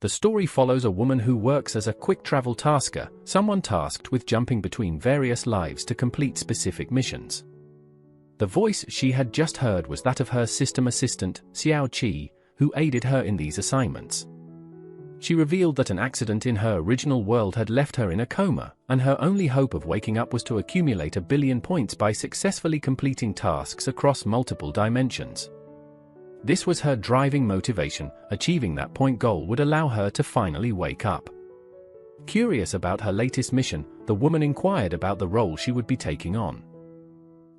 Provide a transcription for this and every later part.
The story follows a woman who works as a quick travel tasker, someone tasked with jumping between various lives to complete specific missions. The voice she had just heard was that of her system assistant, Xiao Qi, who aided her in these assignments. She revealed that an accident in her original world had left her in a coma, and her only hope of waking up was to accumulate 1 billion points by successfully completing tasks across multiple dimensions. This was her driving motivation. Achieving that point goal would allow her to finally wake up. Curious about her latest mission, the woman inquired about the role she would be taking on.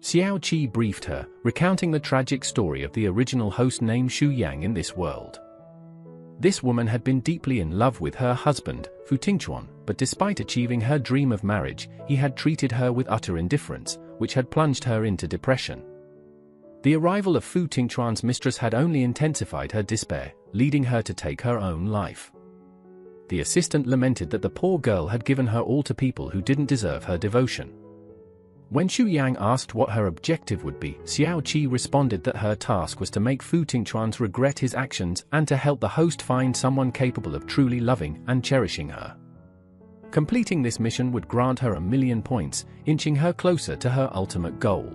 Xiao Qi briefed her, recounting the tragic story of the original host named Xu Yang in this world. This woman had been deeply in love with her husband, Fu Tingchuan, but despite achieving her dream of marriage, he had treated her with utter indifference, which had plunged her into depression. The arrival of Fu Tingchuan's mistress had only intensified her despair, leading her to take her own life. The assistant lamented that the poor girl had given her all to people who didn't deserve her devotion. When Xu Yang asked what her objective would be, Xiao Qi responded that her task was to make Fu Tingchuan regret his actions and to help the host find someone capable of truly loving and cherishing her. Completing this mission would grant her 1 million points, inching her closer to her ultimate goal.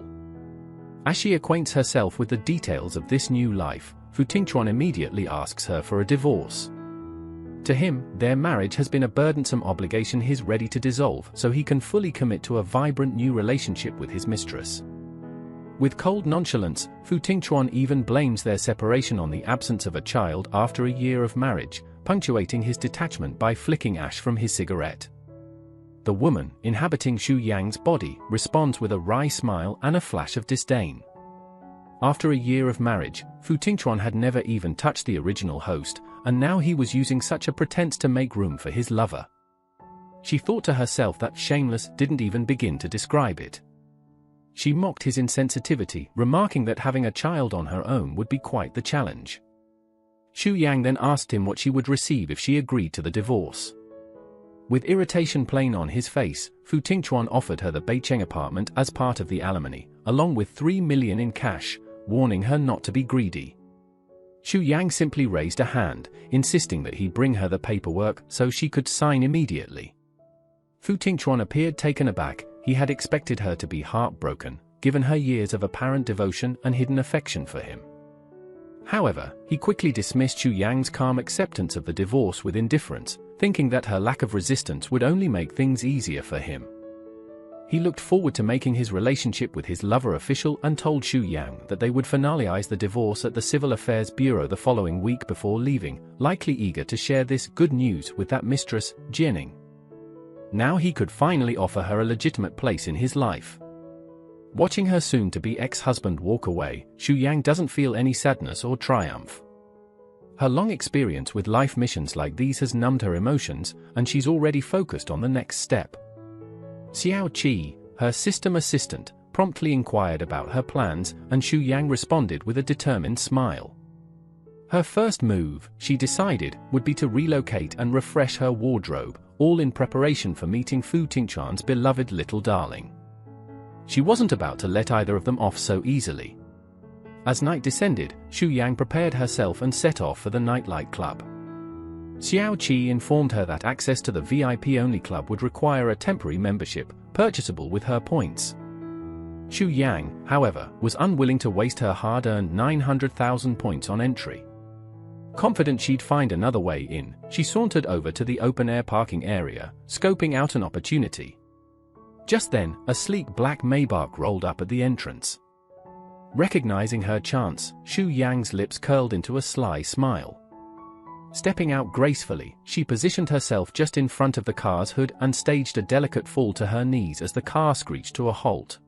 As she acquaints herself with the details of this new life, Fu Tingchuan immediately asks her for a divorce. To him, their marriage has been a burdensome obligation he's ready to dissolve so he can fully commit to a vibrant new relationship with his mistress. With cold nonchalance, Fu Tingchuan even blames their separation on the absence of a child after a year of marriage, punctuating his detachment by flicking ash from his cigarette. The woman, inhabiting Xu Yang's body, responds with a wry smile and a flash of disdain. After a year of marriage, Fu Tingchuan had never even touched the original host, and now he was using such a pretense to make room for his lover. She thought to herself that shameless didn't even begin to describe it. She mocked his insensitivity, remarking that having a child on her own would be quite the challenge. Xu Yang then asked him what she would receive if she agreed to the divorce. With irritation plain on his face, Fu Tingchuan offered her the Beicheng apartment as part of the alimony, along with 3 million in cash, warning her not to be greedy. Xu Yang simply raised a hand, insisting that he bring her the paperwork so she could sign immediately. Fu Tingchuan appeared taken aback. He had expected her to be heartbroken, given her years of apparent devotion and hidden affection for him. However, he quickly dismissed Xu Yang's calm acceptance of the divorce with indifference, thinking that her lack of resistance would only make things easier for him. He looked forward to making his relationship with his lover official and told Xu Yang that they would finalize the divorce at the Civil Affairs Bureau the following week before leaving, likely eager to share this good news with that mistress, Jianing. Now he could finally offer her a legitimate place in his life. Watching her soon-to-be ex-husband walk away, Xu Yang doesn't feel any sadness or triumph. Her long experience with life missions like these has numbed her emotions, and she's already focused on the next step. Xiao Qi, her system assistant, promptly inquired about her plans, and Xu Yang responded with a determined smile. Her first move, she decided, would be to relocate and refresh her wardrobe, all in preparation for meeting Fu Tingchuan's beloved little darling. She wasn't about to let either of them off so easily. As night descended, Xu Yang prepared herself and set off for the nightlight club. Xiao Qi informed her that access to the VIP-only club would require a temporary membership, purchasable with her points. Xu Yang, however, was unwilling to waste her hard-earned 900,000 points on entry. Confident she'd find another way in, she sauntered over to the open-air parking area, scoping out an opportunity. Just then, a sleek black Maybach rolled up at the entrance. Recognizing her chance, Xu Yang's lips curled into a sly smile. Stepping out gracefully, she positioned herself just in front of the car's hood and staged a delicate fall to her knees as the car screeched to a halt.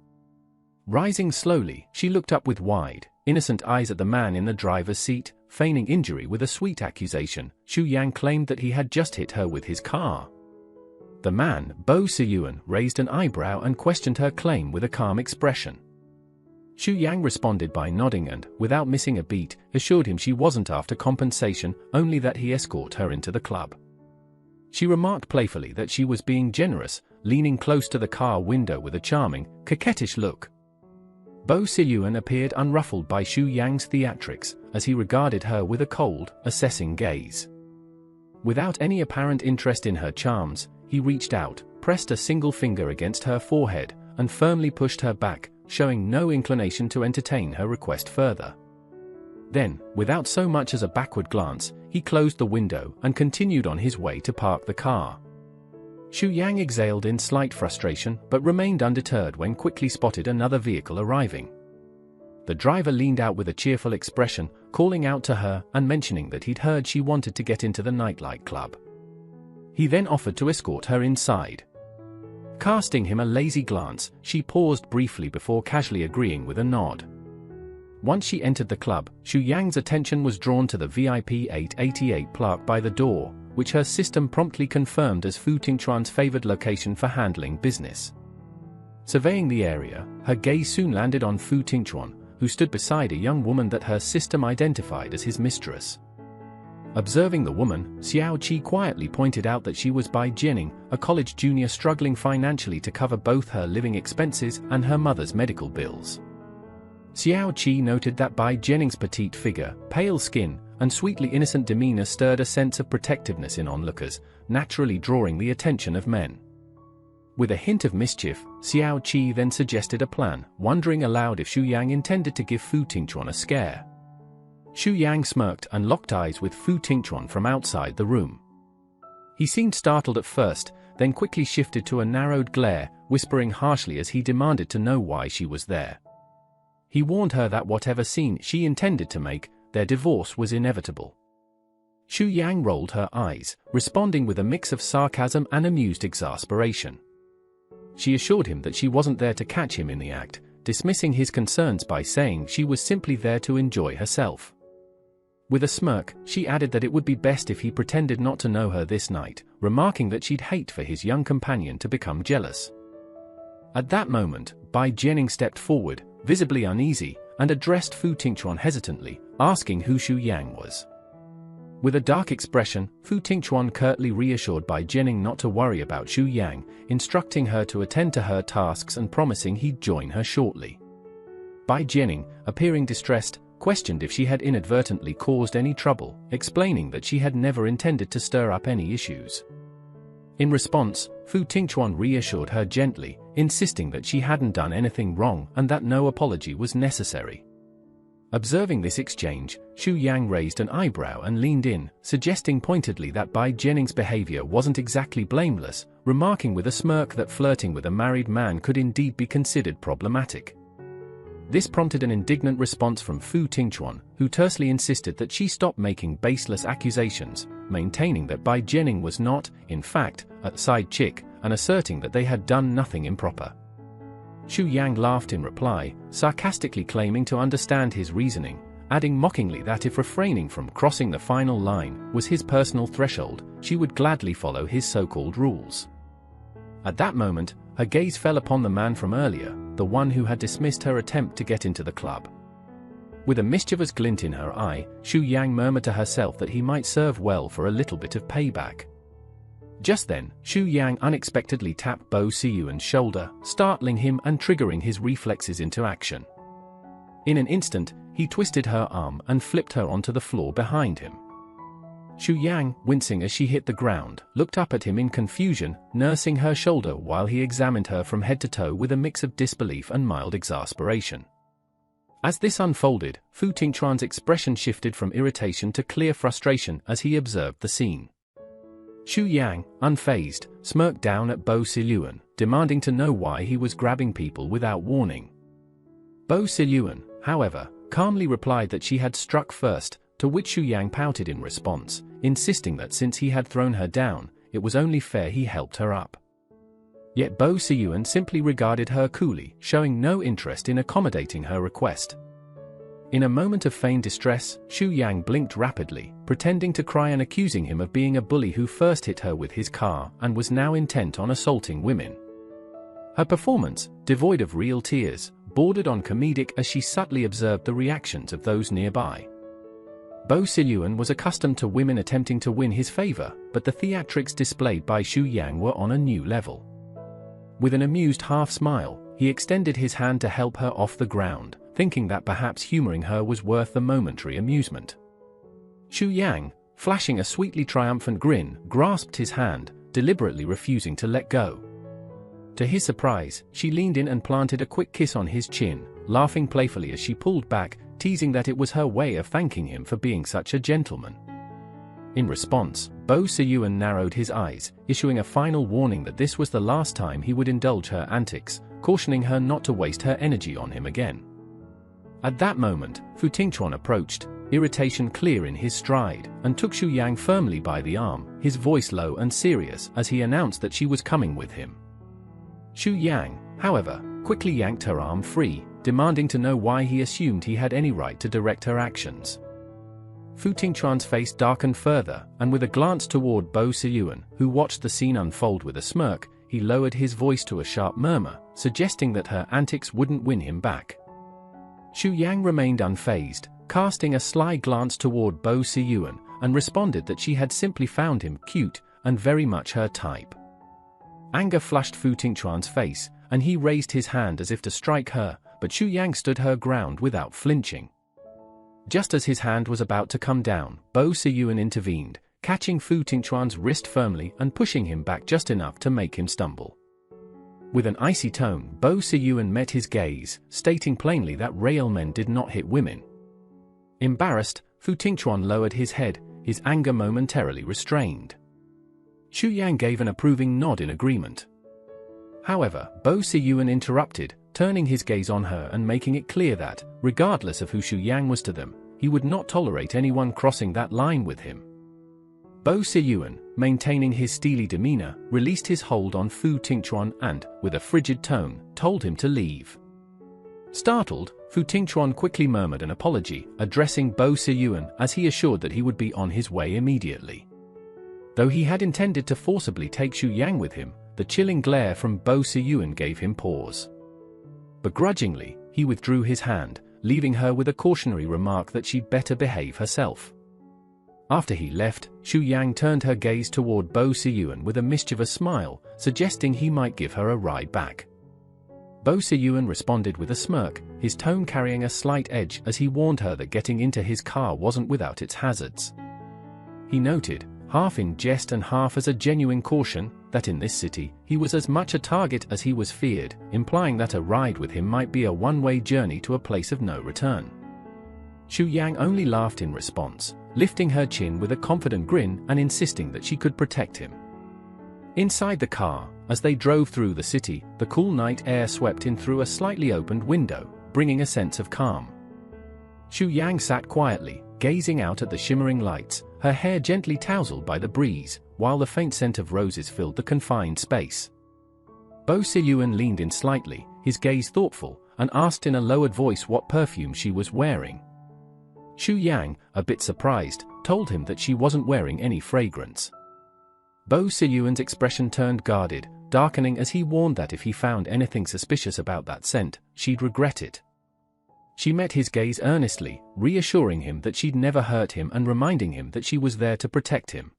Rising slowly, she looked up with wide, innocent eyes at the man in the driver's seat, feigning injury with a sweet accusation. Xu Yang claimed that he had just hit her with his car. The man, Bo Siyuan, raised an eyebrow and questioned her claim with a calm expression. Xu Yang responded by nodding and, without missing a beat, assured him she wasn't after compensation, only that he escort her into the club. She remarked playfully that she was being generous, leaning close to the car window with a charming, coquettish look. Bo Siyuan appeared unruffled by Xu Yang's theatrics, as he regarded her with a cold, assessing gaze. Without any apparent interest in her charms, he reached out, pressed a single finger against her forehead, and firmly pushed her back, showing no inclination to entertain her request further. Then, without so much as a backward glance, he closed the window and continued on his way to park the car. Xu Yang exhaled in slight frustration but remained undeterred when quickly spotted another vehicle arriving. The driver leaned out with a cheerful expression, calling out to her and mentioning that he'd heard she wanted to get into the nightlight club. He then offered to escort her inside. Casting him a lazy glance, she paused briefly before casually agreeing with a nod. Once she entered the club, Xu Yang's attention was drawn to the VIP 888 plaque by the door, which her system promptly confirmed as Fu Tingchuan's favored location for handling business. Surveying the area, her gaze soon landed on Fu Tingchuan, who stood beside a young woman that her system identified as his mistress. Observing the woman, Xiao Qi quietly pointed out that she was Bai Jianing, a college junior struggling financially to cover both her living expenses and her mother's medical bills. Xiao Qi noted that Bai Jianing's petite figure, pale skin, and sweetly innocent demeanor stirred a sense of protectiveness in onlookers, naturally drawing the attention of men. With a hint of mischief, Xiao Qi then suggested a plan, wondering aloud if Xu Yang intended to give Fu Tingchuan a scare. Xu Yang smirked and locked eyes with Fu Tingchuan from outside the room. He seemed startled at first, then quickly shifted to a narrowed glare, whispering harshly as he demanded to know why she was there. He warned her that whatever scene she intended to make, their divorce was inevitable. Xu Yang rolled her eyes, responding with a mix of sarcasm and amused exasperation. She assured him that she wasn't there to catch him in the act, dismissing his concerns by saying she was simply there to enjoy herself. With a smirk, she added that it would be best if he pretended not to know her this night, remarking that she'd hate for his young companion to become jealous. At that moment, Bai Jianing stepped forward, visibly uneasy, and addressed Fu Tingchuan hesitantly, asking who Xu Yang was. With a dark expression, Fu Tingchuan curtly reassured Bai Jianing not to worry about Xu Yang, instructing her to attend to her tasks and promising he'd join her shortly. Bai Jianing, appearing distressed, questioned if she had inadvertently caused any trouble, explaining that she had never intended to stir up any issues. In response, Fu Tingchuan reassured her gently, insisting that she hadn't done anything wrong and that no apology was necessary. Observing this exchange, Xu Yang raised an eyebrow and leaned in, suggesting pointedly that Bai Jianing's behavior wasn't exactly blameless, remarking with a smirk that flirting with a married man could indeed be considered problematic. This prompted an indignant response from Fu Tingchuan, who tersely insisted that she stop making baseless accusations, maintaining that Bai Jianing was not, in fact, a side chick, and asserting that they had done nothing improper. Xu Yang laughed in reply, sarcastically claiming to understand his reasoning, adding mockingly that if refraining from crossing the final line was his personal threshold, she would gladly follow his so-called rules. At that moment, her gaze fell upon the man from earlier, the one who had dismissed her attempt to get into the club. With a mischievous glint in her eye, Xu Yang murmured to herself that he might serve well for a little bit of payback. Just then, Xu Yang unexpectedly tapped Bo Siyuan's shoulder, startling him and triggering his reflexes into action. In an instant, he twisted her arm and flipped her onto the floor behind him. Xu Yang, wincing as she hit the ground, looked up at him in confusion, nursing her shoulder while he examined her from head to toe with a mix of disbelief and mild exasperation. As this unfolded, Fu Tingchuan's expression shifted from irritation to clear frustration as he observed the scene. Xu Yang, unfazed, smirked down at Bo Siyuan, demanding to know why he was grabbing people without warning. Bo Siyuan, however, calmly replied that she had struck first, to which Xu Yang pouted in response, insisting that since he had thrown her down, it was only fair he helped her up. Yet Bo Siyuan simply regarded her coolly, showing no interest in accommodating her request. In a moment of feigned distress, Xu Yang blinked rapidly, pretending to cry and accusing him of being a bully who first hit her with his car and was now intent on assaulting women. Her performance, devoid of real tears, bordered on comedic as she subtly observed the reactions of those nearby. Bo Siyuan was accustomed to women attempting to win his favor, but the theatrics displayed by Xu Yang were on a new level. With an amused half-smile, he extended his hand to help her off the ground, thinking that perhaps humoring her was worth the momentary amusement. Xu Yang, flashing a sweetly triumphant grin, grasped his hand, deliberately refusing to let go. To his surprise, she leaned in and planted a quick kiss on his chin, laughing playfully as she pulled back, teasing that it was her way of thanking him for being such a gentleman. In response, Bo Se-yeon narrowed his eyes, issuing a final warning that this was the last time he would indulge her antics, cautioning her not to waste her energy on him again. At that moment, Fu Tingchuan approached, irritation clear in his stride, and took Xu Yang firmly by the arm, his voice low and serious as he announced that she was coming with him. Xu Yang, however, quickly yanked her arm free, demanding to know why he assumed he had any right to direct her actions. Fu Tingchuan's face darkened further, and with a glance toward Bo Se-yeon, who watched the scene unfold with a smirk, he lowered his voice to a sharp murmur, suggesting that her antics wouldn't win him back. Xu Yang remained unfazed, casting a sly glance toward Bo Se-yeon, and responded that she had simply found him cute and very much her type. Anger flushed Fu Tingchuan's face, and he raised his hand as if to strike her, but Xu Yang stood her ground without flinching. Just as his hand was about to come down, Bo Se-yeon intervened, catching Fu Tingchuan's wrist firmly and pushing him back just enough to make him stumble. With an icy tone, Bo Se-yeon met his gaze, stating plainly that real men did not hit women. Embarrassed, Fu Tingchuan lowered his head, his anger momentarily restrained. Xu Yang gave an approving nod in agreement. However, Bo Se-yeon interrupted, turning his gaze on her and making it clear that, regardless of who Xu Yang was to them, he would not tolerate anyone crossing that line with him. Bo Se-yeon, maintaining his steely demeanor, released his hold on Fu Tingchuan and, with a frigid tone, told him to leave. Startled, Fu Tingchuan quickly murmured an apology, addressing Bo Se-yeon as he assured that he would be on his way immediately. Though he had intended to forcibly take Xu Yang with him, the chilling glare from Bo Se-yeon gave him pause. Begrudgingly, he withdrew his hand, leaving her with a cautionary remark that she'd better behave herself. After he left, Xu Yang turned her gaze toward Bo Se-yeon with a mischievous smile, suggesting he might give her a ride back. Bo Se-yeon responded with a smirk, his tone carrying a slight edge as he warned her that getting into his car wasn't without its hazards. He noted, half in jest and half as a genuine caution, that in this city, he was as much a target as he was feared, implying that a ride with him might be a one-way journey to a place of no return. Xu Yang only laughed in response, lifting her chin with a confident grin and insisting that she could protect him. Inside the car, as they drove through the city, the cool night air swept in through a slightly opened window, bringing a sense of calm. Xu Yang sat quietly, gazing out at the shimmering lights, her hair gently tousled by the breeze, while the faint scent of roses filled the confined space. Bo Se-yeon leaned in slightly, his gaze thoughtful, and asked in a lowered voice what perfume she was wearing. Xu Yang, a bit surprised, told him that she wasn't wearing any fragrance. Bo Se-yeon's expression turned guarded, darkening as he warned that if he found anything suspicious about that scent, she'd regret it. She met his gaze earnestly, reassuring him that she'd never hurt him and reminding him that she was there to protect him.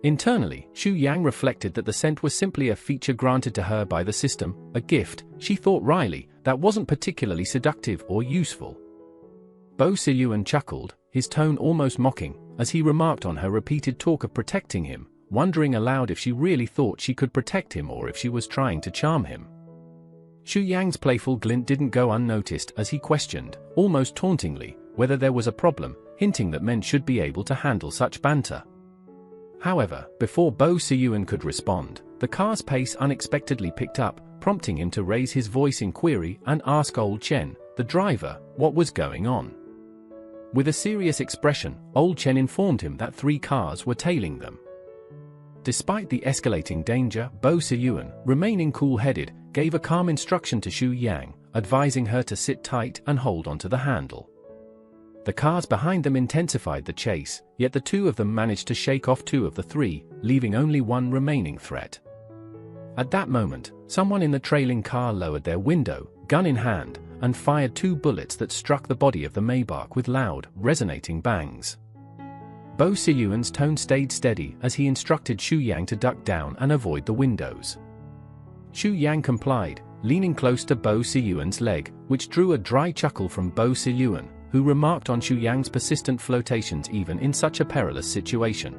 Internally, Xu Yang reflected that the scent was simply a feature granted to her by the system, a gift, she thought wryly, that wasn't particularly seductive or useful. Bo Se-yeon chuckled, his tone almost mocking, as he remarked on her repeated talk of protecting him, wondering aloud if she really thought she could protect him or if she was trying to charm him. Xu Yang's playful glint didn't go unnoticed as he questioned, almost tauntingly, whether there was a problem, hinting that men should be able to handle such banter. However, before Bo Se-yeon could respond, the car's pace unexpectedly picked up, prompting him to raise his voice in query and ask Old Chen, the driver, what was going on. With a serious expression, Old Chen informed him that 3 cars were tailing them. Despite the escalating danger, Bo Se-yeon, remaining cool-headed, gave a calm instruction to Xu Yang, advising her to sit tight and hold onto the handle. The cars behind them intensified the chase, yet the 2 of them managed to shake off 2 of the 3, leaving only 1 remaining threat. At that moment, someone in the trailing car lowered their window, gun in hand, and fired 2 bullets that struck the body of the Maybach with loud, resonating bangs. Bo Se-yeon's tone stayed steady as he instructed Xu Yang to duck down and avoid the windows. Xu Yang complied, leaning close to Bo Se-yeon's leg, which drew a dry chuckle from Bo Se-yeon, who remarked on Xu Yang's persistent flotations even in such a perilous situation.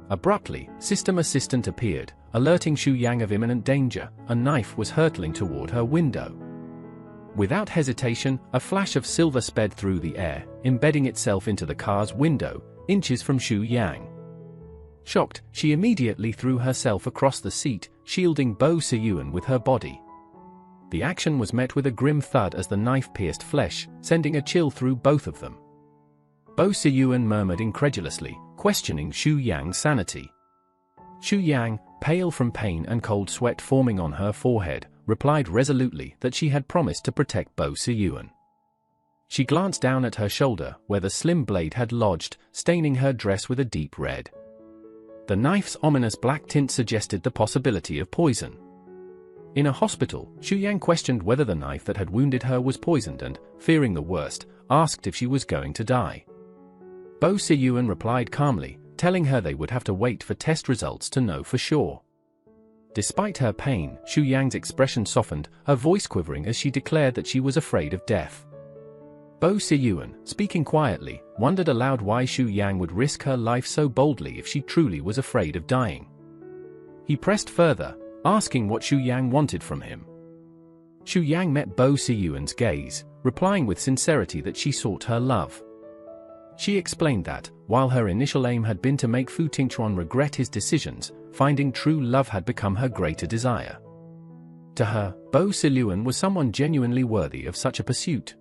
Abruptly, system assistant appeared, alerting Xu Yang of imminent danger. A knife was hurtling toward her window. Without hesitation, a flash of silver sped through the air, embedding itself into the car's window, inches from Xu Yang. Shocked, she immediately threw herself across the seat, shielding Bo Siyuan with her body. The action was met with a grim thud as the knife pierced flesh, sending a chill through both of them. Bo Siyuan murmured incredulously, questioning Xu Yang's sanity. Xu Yang, pale from pain and cold sweat forming on her forehead, replied resolutely that she had promised to protect Bo Siyuan. She glanced down at her shoulder, where the slim blade had lodged, staining her dress with a deep red. The knife's ominous black tint suggested the possibility of poison. In a hospital, Xu Yang questioned whether the knife that had wounded her was poisoned and, fearing the worst, asked if she was going to die. Bo Siyuan replied calmly, telling her they would have to wait for test results to know for sure. Despite her pain, Xu Yang's expression softened, her voice quivering as she declared that she was afraid of death. Bo Siyuan, speaking quietly, wondered aloud why Xu Yang would risk her life so boldly if she truly was afraid of dying. He pressed further, asking what Xu Yang wanted from him. Xu Yang met Bo Siyuan's gaze, replying with sincerity that she sought her love. She explained that, while her initial aim had been to make Fu Tingchuan regret his decisions, finding true love had become her greater desire. To her, Bo Siyuan was someone genuinely worthy of such a pursuit.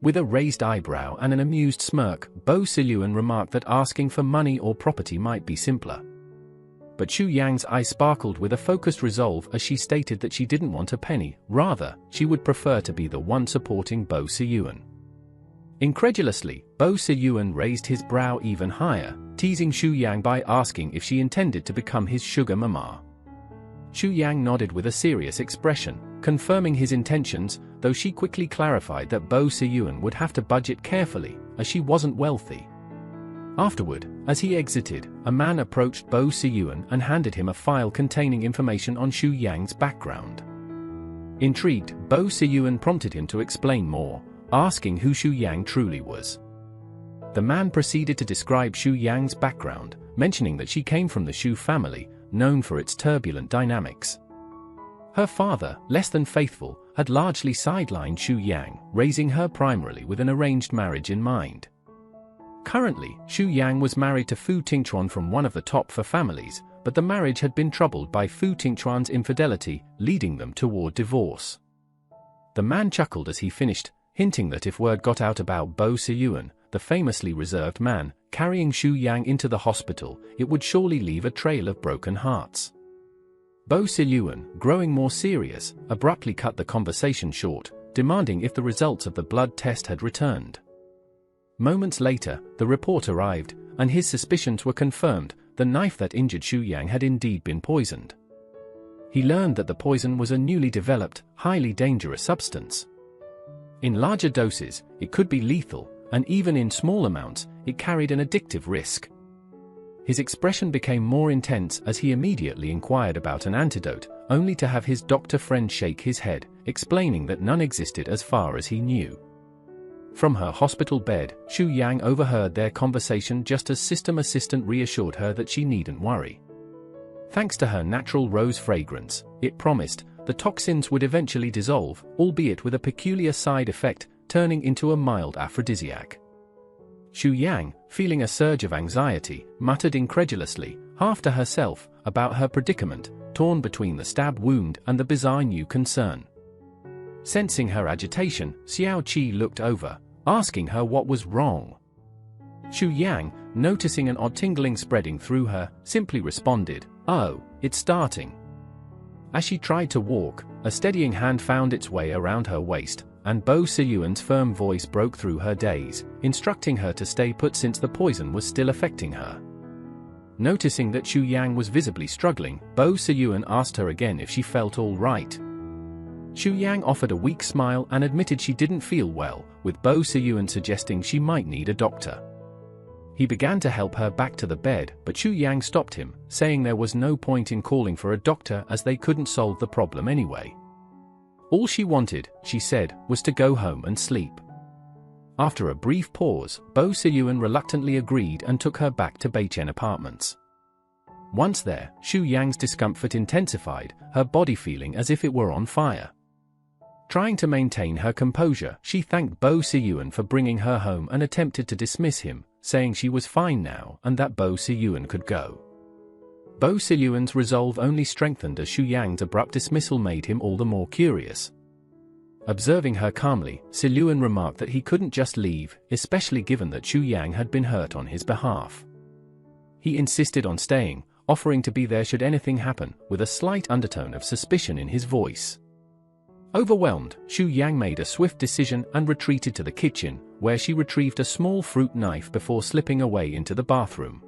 With a raised eyebrow and an amused smirk, Bo Siyuan remarked that asking for money or property might be simpler. But Xu Yang's eyes sparkled with a focused resolve as she stated that she didn't want a penny, rather, she would prefer to be the one supporting Bo Siyuan. Incredulously, Bo Siyuan raised his brow even higher, teasing Xu Yang by asking if she intended to become his sugar mama. Xu Yang nodded with a serious expression, confirming his intentions, though she quickly clarified that Bo Siyuan would have to budget carefully, as she wasn't wealthy. Afterward, as he exited, a man approached Bo Siyuan and handed him a file containing information on Xu Yang's background. Intrigued, Bo Siyuan prompted him to explain more, asking who Xu Yang truly was. The man proceeded to describe Xu Yang's background, mentioning that she came from the Xu family, known for its turbulent dynamics. Her father, less than faithful, had largely sidelined Xu Yang, raising her primarily with an arranged marriage in mind. Currently, Xu Yang was married to Fu Tingchuan from one of the top 4 families, but the marriage had been troubled by Fu Tingchuan's infidelity, leading them toward divorce. The man chuckled as he finished, hinting that if word got out about Bo Siyuan, the famously reserved man, carrying Xu Yang into the hospital, it would surely leave a trail of broken hearts. Bo Siyuan, growing more serious, abruptly cut the conversation short, demanding if the results of the blood test had returned. Moments later, the report arrived, and his suspicions were confirmed. The knife that injured Xu Yang had indeed been poisoned. He learned that the poison was a newly developed, highly dangerous substance. In larger doses, it could be lethal, and even in small amounts, it carried an addictive risk. His expression became more intense as he immediately inquired about an antidote, only to have his doctor friend shake his head, explaining that none existed as far as he knew. From her hospital bed, Xu Yang overheard their conversation just as system assistant reassured her that she needn't worry. Thanks to her natural rose fragrance, it promised, the toxins would eventually dissolve, albeit with a peculiar side effect, turning into a mild aphrodisiac. Xu Yang, feeling a surge of anxiety, muttered incredulously, half to herself, about her predicament, torn between the stab wound and the bizarre new concern. Sensing her agitation, Xiao Qi looked over, asking her what was wrong. Xu Yang, noticing an odd tingling spreading through her, simply responded, "Oh, it's starting." As she tried to walk, a steadying hand found its way around her waist, and Bo Siyuan's firm voice broke through her daze, instructing her to stay put since the poison was still affecting her. Noticing that Xu Yang was visibly struggling, Bo Siyuan asked her again if she felt all right. Xu Yang offered a weak smile and admitted she didn't feel well, with Bo Siyuan suggesting she might need a doctor. He began to help her back to the bed, but Xu Yang stopped him, saying there was no point in calling for a doctor as they couldn't solve the problem anyway. All she wanted, she said, was to go home and sleep. After a brief pause, Bo Siyuan reluctantly agreed and took her back to Beichen Apartments. Once there, Xu Yang's discomfort intensified, her body feeling as if it were on fire. Trying to maintain her composure, she thanked Bo Siyuan for bringing her home and attempted to dismiss him, saying she was fine now and that Bo Siyuan could go. Bo Siyuan's resolve only strengthened as Xu Yang's abrupt dismissal made him all the more curious. Observing her calmly, Siyuan remarked that he couldn't just leave, especially given that Xu Yang had been hurt on his behalf. He insisted on staying, offering to be there should anything happen, with a slight undertone of suspicion in his voice. Overwhelmed, Xu Yang made a swift decision and retreated to the kitchen, where she retrieved a small fruit knife before slipping away into the bathroom.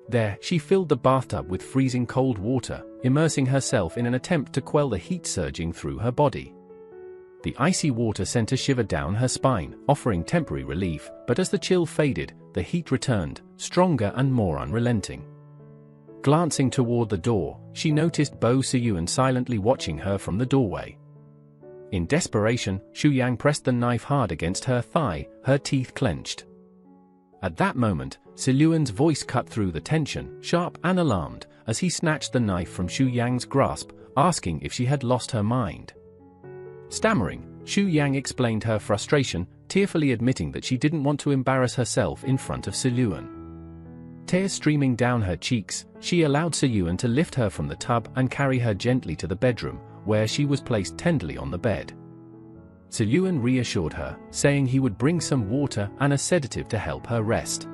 There, she filled the bathtub with freezing cold water, immersing herself in an attempt to quell the heat surging through her body. The icy water sent a shiver down her spine, offering temporary relief, but as the chill faded, the heat returned, stronger and more unrelenting. Glancing toward the door, she noticed Bo Siyuan silently watching her from the doorway. In desperation, Xu Yang pressed the knife hard against her thigh, her teeth clenched. At that moment, Siyuan's voice cut through the tension, sharp and alarmed, as he snatched the knife from Xu Yang's grasp, asking if she had lost her mind. Stammering, Xu Yang explained her frustration, tearfully admitting that she didn't want to embarrass herself in front of Siyuan. Tears streaming down her cheeks, she allowed Siyuan to lift her from the tub and carry her gently to the bedroom, where she was placed tenderly on the bed. Siyuan reassured her, saying he would bring some water and a sedative to help her rest.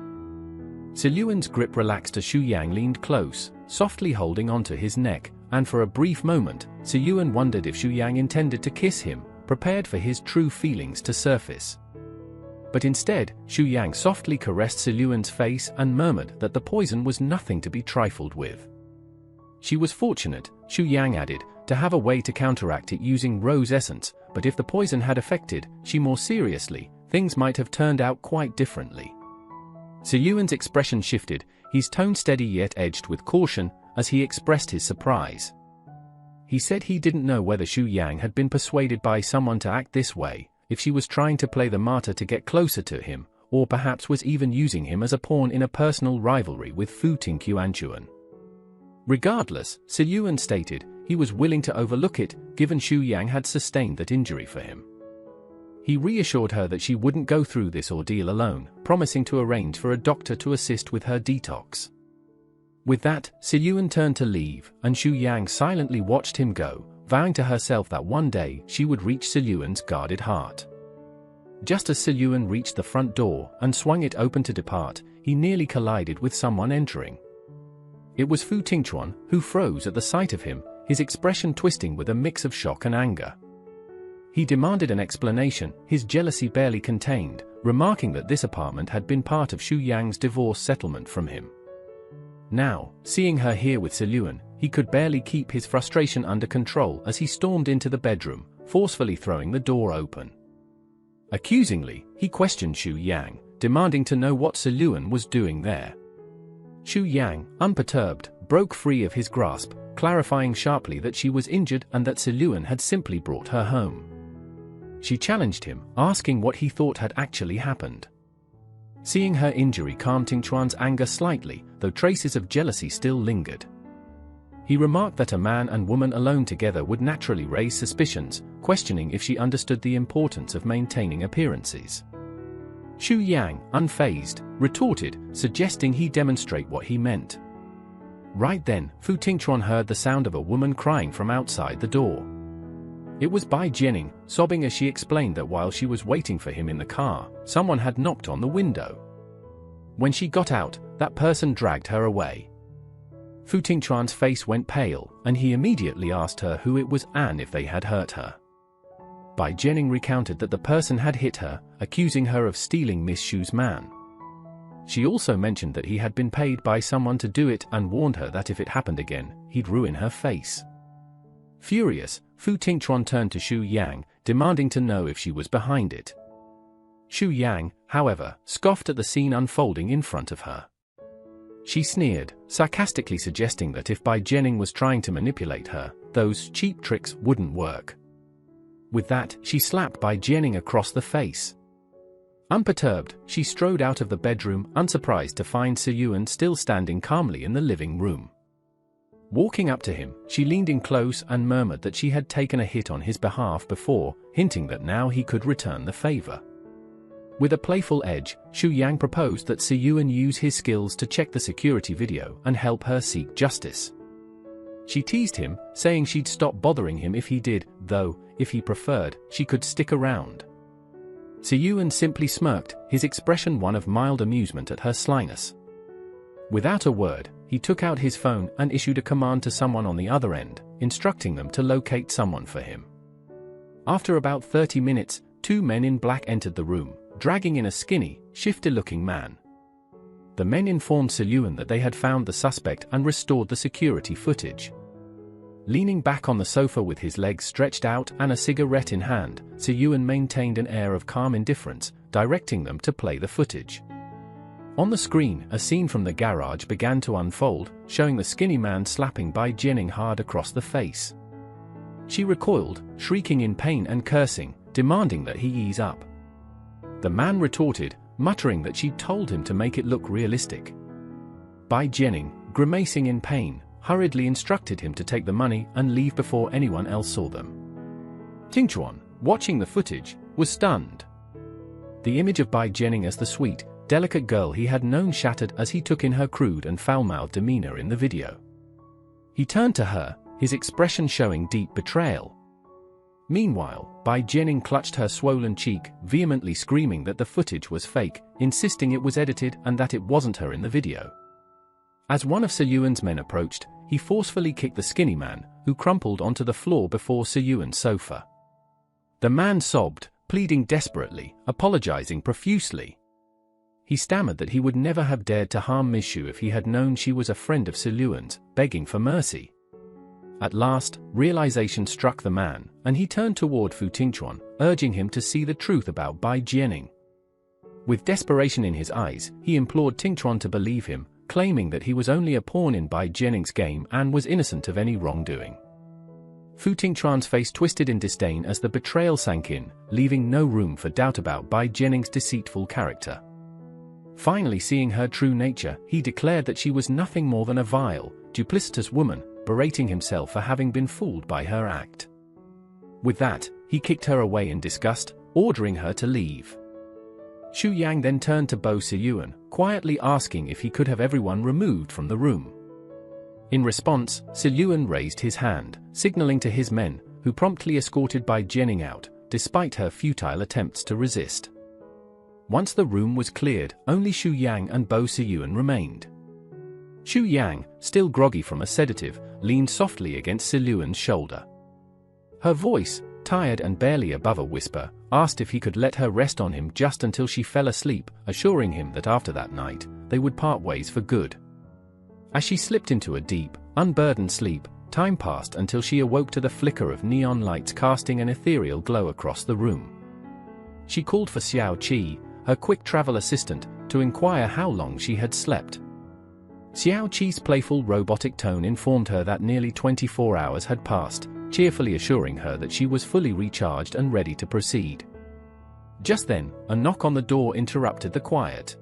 Siyuan's grip relaxed as Xu Yang leaned close, softly holding onto his neck, and for a brief moment, Siyuan wondered if Xu Yang intended to kiss him, prepared for his true feelings to surface. But instead, Xu Yang softly caressed Siyuan's face and murmured that the poison was nothing to be trifled with. She was fortunate, Xu Yang added, to have a way to counteract it using rose essence, but if the poison had affected she more seriously, things might have turned out quite differently. Siyuan's expression shifted, his tone steady yet edged with caution, as he expressed his surprise. He said he didn't know whether Xu Yang had been persuaded by someone to act this way, if she was trying to play the martyr to get closer to him, or perhaps was even using him as a pawn in a personal rivalry with Fu Tingquanchuan. Regardless, Siyuan stated, he was willing to overlook it, given Xu Yang had sustained that injury for him. He reassured her that she wouldn't go through this ordeal alone, promising to arrange for a doctor to assist with her detox. With that, Siyuan turned to leave, and Xu Yang silently watched him go, vowing to herself that one day she would reach Siyuan's guarded heart. Just as Siyuan reached the front door and swung it open to depart, he nearly collided with someone entering. It was Fu Tingquan, who froze at the sight of him, his expression twisting with a mix of shock and anger. He demanded an explanation, his jealousy barely contained, remarking that this apartment had been part of Xu Yang's divorce settlement from him. Now, seeing her here with Siyuan, he could barely keep his frustration under control as he stormed into the bedroom, forcefully throwing the door open. Accusingly, he questioned Xu Yang, demanding to know what Siyuan was doing there. Xu Yang, unperturbed, broke free of his grasp, clarifying sharply that she was injured and that Siyuan had simply brought her home. She challenged him, asking what he thought had actually happened. Seeing her injury calmed Tingquan's anger slightly, though traces of jealousy still lingered. He remarked that a man and woman alone together would naturally raise suspicions, questioning if she understood the importance of maintaining appearances. Xu Yang, unfazed, retorted, suggesting he demonstrate what he meant. Right then, Fu Tingquan heard the sound of a woman crying from outside the door. It was Bai Jianing, sobbing as she explained that while she was waiting for him in the car, someone had knocked on the window. When she got out, that person dragged her away. Fu Tingquan's face went pale, and he immediately asked her who it was and if they had hurt her. Bai Jianing recounted that the person had hit her, accusing her of stealing Miss Xu's man. She also mentioned that he had been paid by someone to do it and warned her that if it happened again, he'd ruin her face. Furious, Fu Tingquan turned to Xu Yang, demanding to know if she was behind it. Xu Yang, however, scoffed at the scene unfolding in front of her. She sneered, sarcastically suggesting that if Bai Jianing was trying to manipulate her, those cheap tricks wouldn't work. With that, she slapped Bai Jianing across the face. Unperturbed, she strode out of the bedroom, unsurprised to find Se-Yuan still standing calmly in the living room. Walking up to him, she leaned in close and murmured that she had taken a hit on his behalf before, hinting that now he could return the favor. With a playful edge, Xu Yang proposed that Se-Yuan use his skills to check the security video and help her seek justice. She teased him, saying she'd stop bothering him if he did, though, if he preferred, she could stick around. Se-Yuan simply smirked, his expression one of mild amusement at her slyness. Without a word, he took out his phone and issued a command to someone on the other end, instructing them to locate someone for him. After about 30 minutes, 2 men in black entered the room, dragging in a skinny, shifty-looking man. The men informed Se-Yuan that they had found the suspect and restored the security footage. Leaning back on the sofa with his legs stretched out and a cigarette in hand, Se-Yuan maintained an air of calm indifference, directing them to play the footage. On the screen, a scene from the garage began to unfold, showing the skinny man slapping Bai Jianing hard across the face. She recoiled, shrieking in pain and cursing, demanding that he ease up. The man retorted, muttering that she'd told him to make it look realistic. Bai Jianing, grimacing in pain, hurriedly instructed him to take the money and leave before anyone else saw them. Tingchuan, watching the footage, was stunned. The image of Bai Jianing as the sweet, delicate girl he had known shattered as he took in her crude and foul-mouthed demeanor in the video. He turned to her, his expression showing deep betrayal. Meanwhile, Bai Jianing clutched her swollen cheek, vehemently screaming that the footage was fake, insisting it was edited and that it wasn't her in the video. As one of Se-Yuan's men approached, he forcefully kicked the skinny man, who crumpled onto the floor before Se-Yuan's sofa. The man sobbed, pleading desperately, apologizing profusely. He stammered that he would never have dared to harm Ms. Xu if he had known she was a friend of Se-Yuan's, begging for mercy. At last, realization struck the man, and he turned toward Fu Tingchuan, urging him to see the truth about Bai Jianing. With desperation in his eyes, he implored Tingchuan to believe him, claiming that he was only a pawn in Bai Jianing's game and was innocent of any wrongdoing. Fu Tingchuan's face twisted in disdain as the betrayal sank in, leaving no room for doubt about Bai Jianing's deceitful character. Finally seeing her true nature, he declared that she was nothing more than a vile, duplicitous woman, berating himself for having been fooled by her act. With that, he kicked her away in disgust, ordering her to leave. Xu Yang then turned to Bo Se-Yuan, quietly asking if he could have everyone removed from the room. In response, Se-Yuan raised his hand, signaling to his men, who promptly escorted Bai Jianing out, despite her futile attempts to resist. Once the room was cleared, only Xu Yang and Bo Se-Yuan remained. Xu Yang, still groggy from a sedative, leaned softly against Se-Yuan's shoulder. Her voice, tired and barely above a whisper, asked if he could let her rest on him just until she fell asleep, assuring him that after that night, they would part ways for good. As she slipped into a deep, unburdened sleep, time passed until she awoke to the flicker of neon lights casting an ethereal glow across the room. She called for Xiao Qi, her quick travel assistant, to inquire how long she had slept. Xiao Qi's playful robotic tone informed her that nearly 24 hours had passed, cheerfully assuring her that she was fully recharged and ready to proceed. Just then, a knock on the door interrupted the quiet.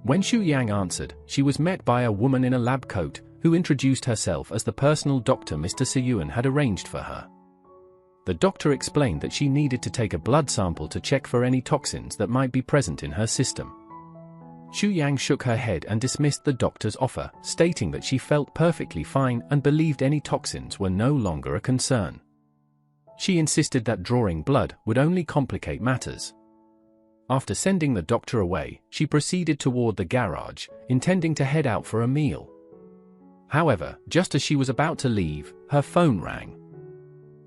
When Xu Yang answered, she was met by a woman in a lab coat, who introduced herself as the personal doctor Mr. Se-Yuan had arranged for her. The doctor explained that she needed to take a blood sample to check for any toxins that might be present in her system. Xu Yang shook her head and dismissed the doctor's offer, stating that she felt perfectly fine and believed any toxins were no longer a concern. She insisted that drawing blood would only complicate matters. After sending the doctor away, she proceeded toward the garage, intending to head out for a meal. However, just as she was about to leave, her phone rang.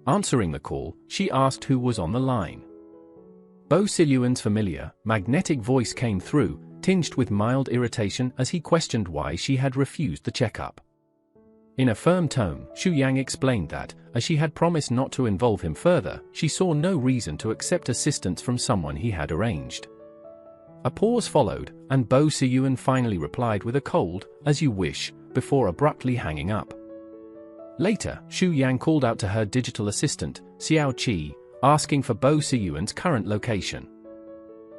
Answering the call, she asked who was on the line. Bo Se-Yuan's familiar, magnetic voice came through, tinged with mild irritation as he questioned why she had refused the checkup. In a firm tone, Xu Yang explained that, as she had promised not to involve him further, she saw no reason to accept assistance from someone he had arranged. A pause followed, and Bo Se-Yuan finally replied with a cold, "As you wish," before abruptly hanging up. Later, Xu Yang called out to her digital assistant, Xiao Qi, asking for Bo Se-Yuan's current location.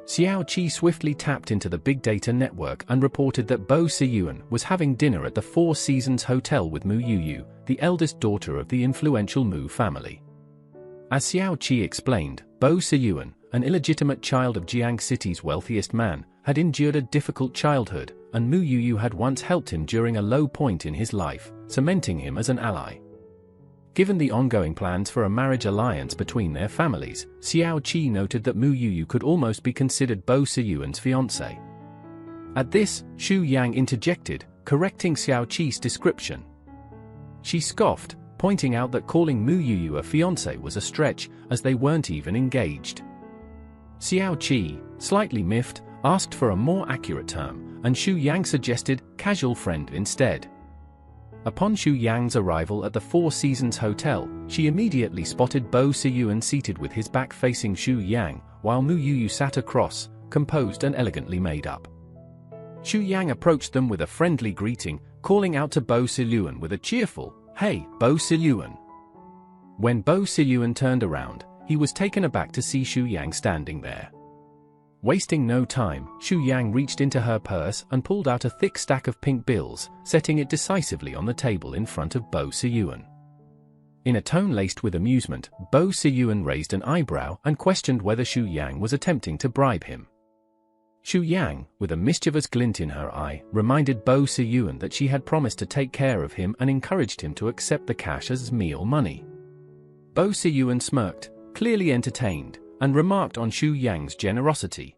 Xiao Qi swiftly tapped into the big data network and reported that Bo Siyuan was having dinner at the Four Seasons Hotel with Mu Yuyu, the eldest daughter of the influential Mu family. As Xiao Qi explained, Bo Siyuan, an illegitimate child of Jiang City's wealthiest man, had endured a difficult childhood, and Mu Yuyu had once helped him during a low point in his life, cementing him as an ally. Given the ongoing plans for a marriage alliance between their families, Xiao Qi noted that Mu Yuyu could almost be considered Bo Siyuan's fiancé. At this, Xu Yang interjected, correcting Xiao Qi's description. She scoffed, pointing out that calling Mu Yuyu a fiancé was a stretch, as they weren't even engaged. Xiao Qi, slightly miffed, asked for a more accurate term, and Xu Yang suggested casual friend instead. Upon Xu Yang's arrival at the Four Seasons Hotel, she immediately spotted Bo Siyuan seated with his back facing Xu Yang, while Mu Yuyu sat across, composed and elegantly made up. Xu Yang approached them with a friendly greeting, calling out to Bo Siyuan with a cheerful, "Hey, Bo Siyuan." When Bo Siyuan turned around, he was taken aback to see Xu Yang standing there. Wasting no time, Xu Yang reached into her purse and pulled out a thick stack of pink bills, setting it decisively on the table in front of Bo Siyuan. In a tone laced with amusement, Bo Siyuan raised an eyebrow and questioned whether Xu Yang was attempting to bribe him. Xu Yang, with a mischievous glint in her eye, reminded Bo Siyuan that she had promised to take care of him and encouraged him to accept the cash as meal money. Bo Siyuan smirked, clearly entertained, and remarked on Xu Yang's generosity.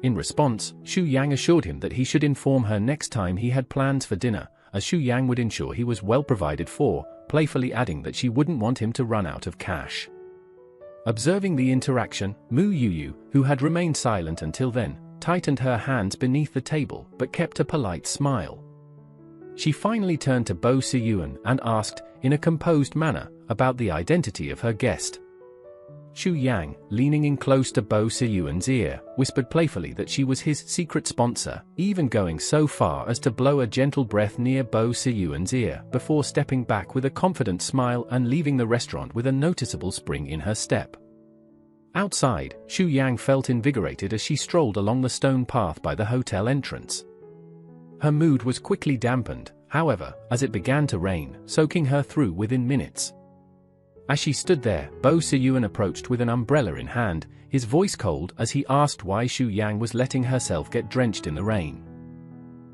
In response, Xu Yang assured him that he should inform her next time he had plans for dinner, as Xu Yang would ensure he was well provided for, playfully adding that she wouldn't want him to run out of cash. Observing the interaction, Mu Yuyu, who had remained silent until then, tightened her hands beneath the table but kept a polite smile. She finally turned to Bo Siyuan and asked, in a composed manner, about the identity of her guest. Xu Yang, leaning in close to Bo Siyuan's ear, whispered playfully that she was his secret sponsor, even going so far as to blow a gentle breath near Bo Siyuan's ear before stepping back with a confident smile and leaving the restaurant with a noticeable spring in her step. Outside, Xu Yang felt invigorated as she strolled along the stone path by the hotel entrance. Her mood was quickly dampened, however, as it began to rain, soaking her through within minutes. As she stood there, Bo Siyuan approached with an umbrella in hand, his voice cold as he asked why Xu Yang was letting herself get drenched in the rain.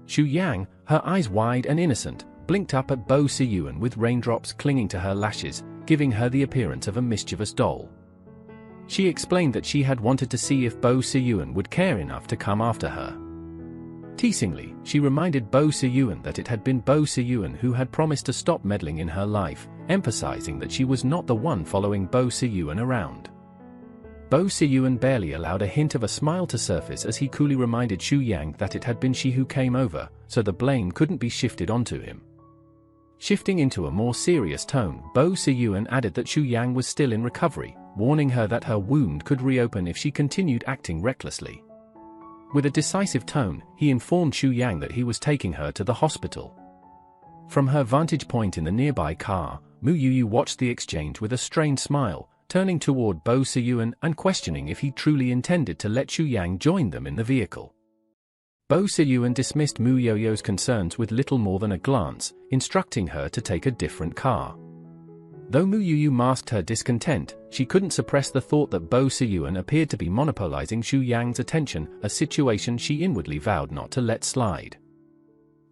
Xu Yang, her eyes wide and innocent, blinked up at Bo Siyuan with raindrops clinging to her lashes, giving her the appearance of a mischievous doll. She explained that she had wanted to see if Bo Siyuan would care enough to come after her. Teasingly, she reminded Bo Siyuan that it had been Bo Siyuan who had promised to stop meddling in her life, emphasizing that she was not the one following Bo Siyuan around. Bo Siyuan barely allowed a hint of a smile to surface as he coolly reminded Xu Yang that it had been she who came over, so the blame couldn't be shifted onto him. Shifting into a more serious tone, Bo Siyuan added that Xu Yang was still in recovery, warning her that her wound could reopen if she continued acting recklessly. With a decisive tone, he informed Xu Yang that he was taking her to the hospital. From her vantage point in the nearby car, Mu Yuyu watched the exchange with a strained smile, turning toward Bo Siyuan and questioning if he truly intended to let Xu Yang join them in the vehicle. Bo Siyuan dismissed Mu Yoyo's concerns with little more than a glance, instructing her to take a different car. Though Mu Yuyu masked her discontent, she couldn't suppress the thought that Bo Siyuan appeared to be monopolizing Xu Yang's attention, a situation she inwardly vowed not to let slide.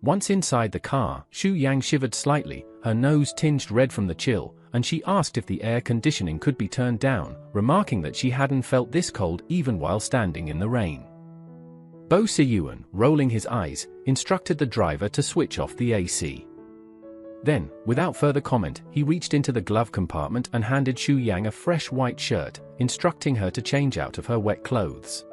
Once inside the car, Xu Yang shivered slightly, her nose tinged red from the chill, and she asked if the air conditioning could be turned down, remarking that she hadn't felt this cold even while standing in the rain. Bo Siyuan, rolling his eyes, instructed the driver to switch off the AC. Then, without further comment, he reached into the glove compartment and handed Xu Yang a fresh white shirt, instructing her to change out of her wet clothes.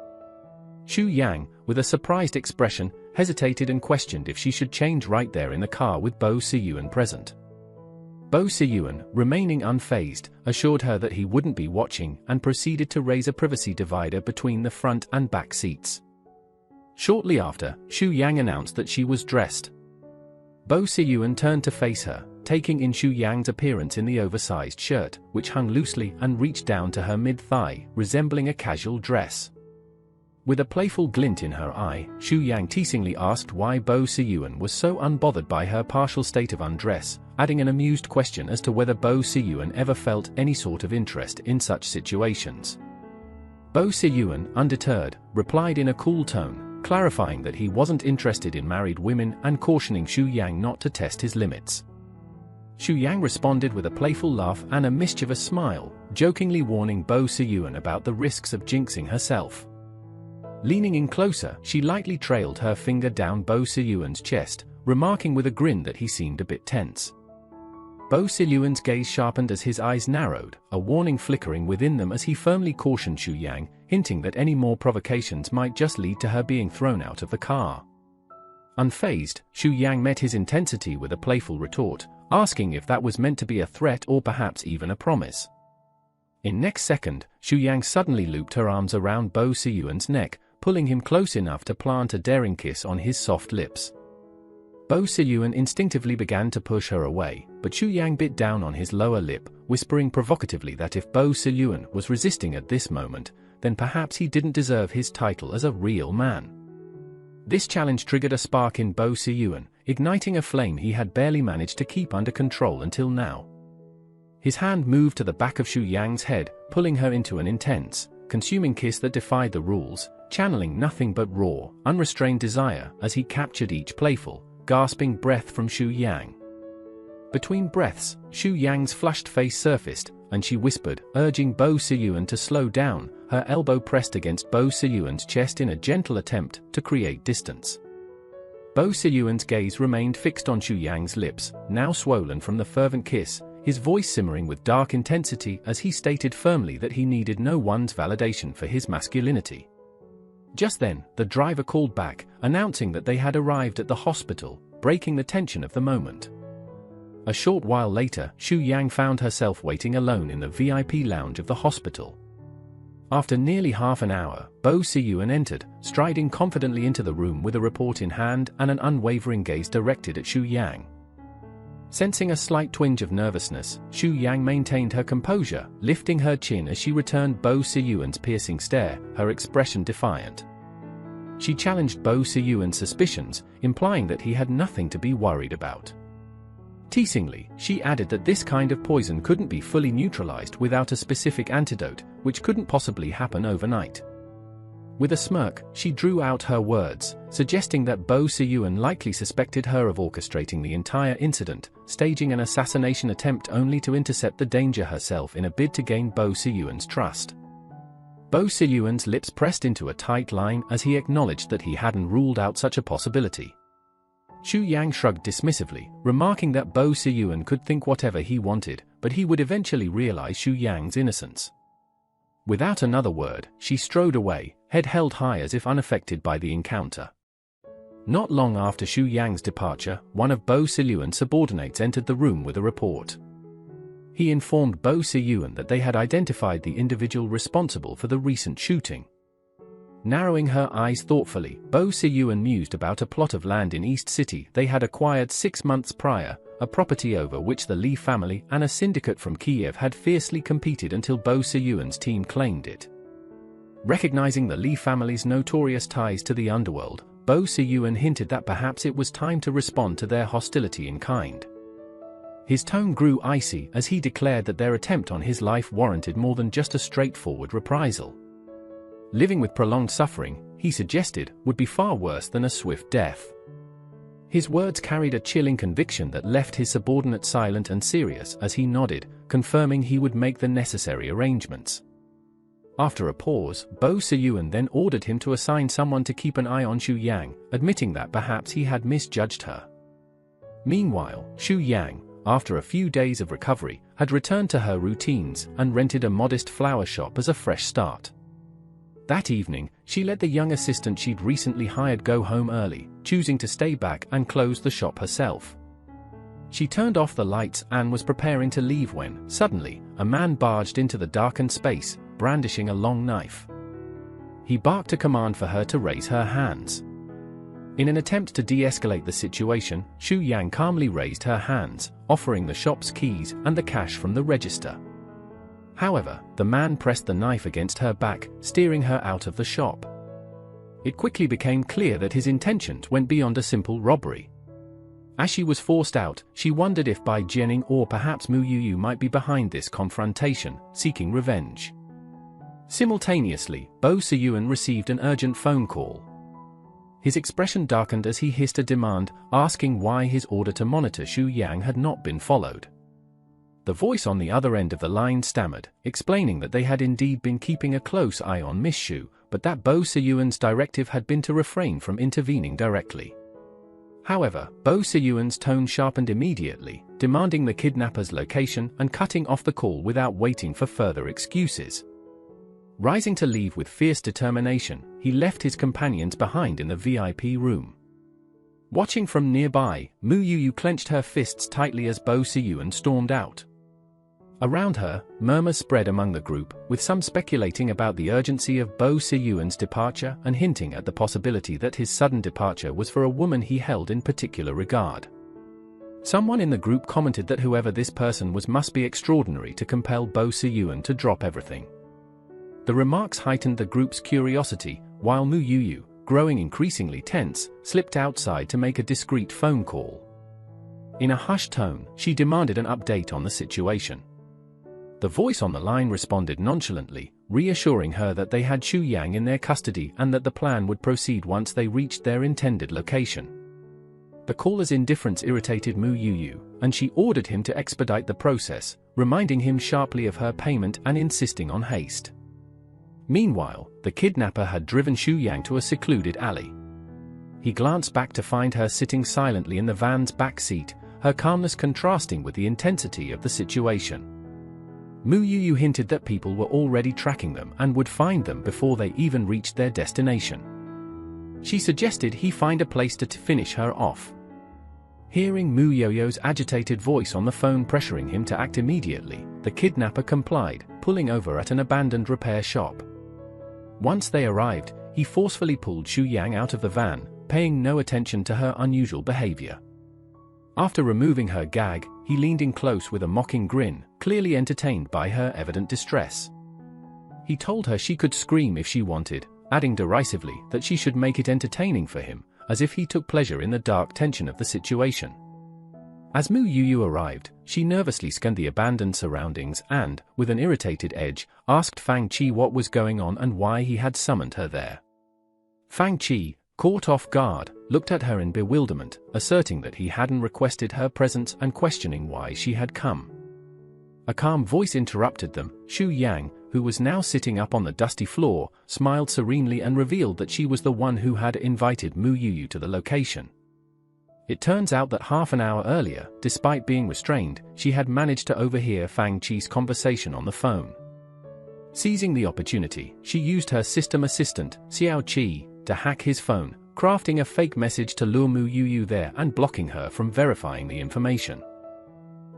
Xu Yang, with a surprised expression, hesitated and questioned if she should change right there in the car with Bo Siyuan present. Bo Siyuan, remaining unfazed, assured her that he wouldn't be watching and proceeded to raise a privacy divider between the front and back seats. Shortly after, Xu Yang announced that she was dressed. Bo Siyuan turned to face her, taking in Xu Yang's appearance in the oversized shirt, which hung loosely and reached down to her mid-thigh, resembling a casual dress. With a playful glint in her eye, Xu Yang teasingly asked why Bo Siyuan was so unbothered by her partial state of undress, adding an amused question as to whether Bo Siyuan ever felt any sort of interest in such situations. Bo Siyuan, undeterred, replied in a cool tone, clarifying that he wasn't interested in married women and cautioning Xu Yang not to test his limits. Xu Yang responded with a playful laugh and a mischievous smile, jokingly warning Bo Siyuan about the risks of jinxing herself. Leaning in closer, she lightly trailed her finger down Bo Siyuan's chest, remarking with a grin that he seemed a bit tense. Bo Siyuan's gaze sharpened as his eyes narrowed, a warning flickering within them as he firmly cautioned Xu Yang, hinting that any more provocations might just lead to her being thrown out of the car. Unfazed, Xu Yang met his intensity with a playful retort, asking if that was meant to be a threat or perhaps even a promise. In next second, Xu Yang suddenly looped her arms around Bo Siyuan's neck, pulling him close enough to plant a daring kiss on his soft lips. Bo Siyuan instinctively began to push her away, but Xu Yang bit down on his lower lip, whispering provocatively that if Bo Siyuan was resisting at this moment, then perhaps he didn't deserve his title as a real man. This challenge triggered a spark in Bo Siyuan, igniting a flame he had barely managed to keep under control until now. His hand moved to the back of Xu Yang's head, pulling her into an intense, consuming kiss that defied the rules, channeling nothing but raw, unrestrained desire as he captured each playful, gasping breath from Xu Yang. Between breaths, Xu Yang's flushed face surfaced, and she whispered, urging Bo Siyuan to slow down, her elbow pressed against Bo Siyuan's chest in a gentle attempt to create distance. Bo Siyuan's gaze remained fixed on Xu Yang's lips, now swollen from the fervent kiss, his voice simmering with dark intensity as he stated firmly that he needed no one's validation for his masculinity. Just then, the driver called back, announcing that they had arrived at the hospital, breaking the tension of the moment. A short while later, Xu Yang found herself waiting alone in the VIP lounge of the hospital. After nearly half an hour, Bo Siyuan entered, striding confidently into the room with a report in hand and an unwavering gaze directed at Xu Yang. Sensing a slight twinge of nervousness, Xu Yang maintained her composure, lifting her chin as she returned Bo Siyuan's piercing stare, her expression defiant. She challenged Bo Siyuan's suspicions, implying that he had nothing to be worried about. Teasingly, she added that this kind of poison couldn't be fully neutralized without a specific antidote, which couldn't possibly happen overnight. With a smirk, she drew out her words, suggesting that Bo Siyuan likely suspected her of orchestrating the entire incident, staging an assassination attempt only to intercept the danger herself in a bid to gain Bo Siyuan's trust. Bo Siyuan's lips pressed into a tight line as he acknowledged that he hadn't ruled out such a possibility. Xu Yang shrugged dismissively, remarking that Bo Siyuan could think whatever he wanted, but he would eventually realize Xu Yang's innocence. Without another word, she strode away, head held high as if unaffected by the encounter. Not long after Xu Yang's departure, one of Bo Siyuan's subordinates entered the room with a report. He informed Bo Siyuan that they had identified the individual responsible for the recent shooting. Narrowing her eyes thoughtfully, Bo Siyuan mused about a plot of land in East City they had acquired 6 months prior, a property over which the Li family and a syndicate from Kiev had fiercely competed until Bo Siyuan's team claimed it. Recognizing the Li family's notorious ties to the underworld, Bo Siyuan hinted that perhaps it was time to respond to their hostility in kind. His tone grew icy as he declared that their attempt on his life warranted more than just a straightforward reprisal. Living with prolonged suffering, he suggested, would be far worse than a swift death. His words carried a chilling conviction that left his subordinate silent and serious as he nodded, confirming he would make the necessary arrangements. After a pause, Bo Siyuan then ordered him to assign someone to keep an eye on Xu Yang, admitting that perhaps he had misjudged her. Meanwhile, Xu Yang, after a few days of recovery, had returned to her routines and rented a modest flower shop as a fresh start. That evening, she let the young assistant she'd recently hired go home early, choosing to stay back and close the shop herself. She turned off the lights and was preparing to leave when, suddenly, a man barged into the darkened space, brandishing a long knife. He barked a command for her to raise her hands. In an attempt to de-escalate the situation, Xu Yang calmly raised her hands, offering the shop's keys and the cash from the register. However, the man pressed the knife against her back, steering her out of the shop. it quickly became clear that his intentions went beyond a simple robbery. As she was forced out, she wondered if Bai Jianing or perhaps Mu Yuyu might be behind this confrontation, seeking revenge. Simultaneously, Bo Siyuan received an urgent phone call. His expression darkened as he hissed a demand, asking why his order to monitor Xu Yang had not been followed. The voice on the other end of the line stammered, explaining that they had indeed been keeping a close eye on Miss Xu, but that Bo Siyuan's directive had been to refrain from intervening directly. However, Bo Siyuan's tone sharpened immediately, demanding the kidnapper's location and cutting off the call without waiting for further excuses. Rising to leave with fierce determination, he left his companions behind in the VIP room. Watching from nearby, Mu Yuyu clenched her fists tightly as Bo Siyuan stormed out. Around her, murmurs spread among the group, with some speculating about the urgency of Bo Siyuan's departure and hinting at the possibility that his sudden departure was for a woman he held in particular regard. Someone in the group commented that whoever this person was must be extraordinary to compel Bo Siyuan to drop everything. The remarks heightened the group's curiosity, while Mu Yuyu, growing increasingly tense, slipped outside to make a discreet phone call. In a hushed tone, she demanded an update on the situation. The voice on the line responded nonchalantly, reassuring her that they had Xu Yang in their custody and that the plan would proceed once they reached their intended location. The caller's indifference irritated Mu Yuyu, and she ordered him to expedite the process, reminding him sharply of her payment and insisting on haste. Meanwhile, the kidnapper had driven Xu Yang to a secluded alley. He glanced back to find her sitting silently in the van's back seat, her calmness contrasting with the intensity of the situation. Mu Yuyu hinted that people were already tracking them and would find them before they even reached their destination. She suggested he find a place to finish her off. Hearing Mu Yoyo's agitated voice on the phone pressuring him to act immediately, the kidnapper complied, pulling over at an abandoned repair shop. Once they arrived, he forcefully pulled Xu Yang out of the van, paying no attention to her unusual behavior. After removing her gag, he leaned in close with a mocking grin, clearly entertained by her evident distress. He told her she could scream if she wanted, adding derisively that she should make it entertaining for him, as if he took pleasure in the dark tension of the situation. As Mu Yuyu arrived, she nervously scanned the abandoned surroundings and, with an irritated edge, asked Fang Qi what was going on and why he had summoned her there. Fang Qi, caught off guard, looked at her in bewilderment, asserting that he hadn't requested her presence and questioning why she had come. A calm voice interrupted them. Xu Yang, who was now sitting up on the dusty floor, smiled serenely and revealed that she was the one who had invited Mu Yuyu to the location. It turns out that half an hour earlier, despite being restrained, she had managed to overhear Fang Qi's conversation on the phone. Seizing the opportunity, she used her system assistant, Xiao Qi, to hack his phone, crafting a fake message to lure Mu Yuyu there and blocking her from verifying the information.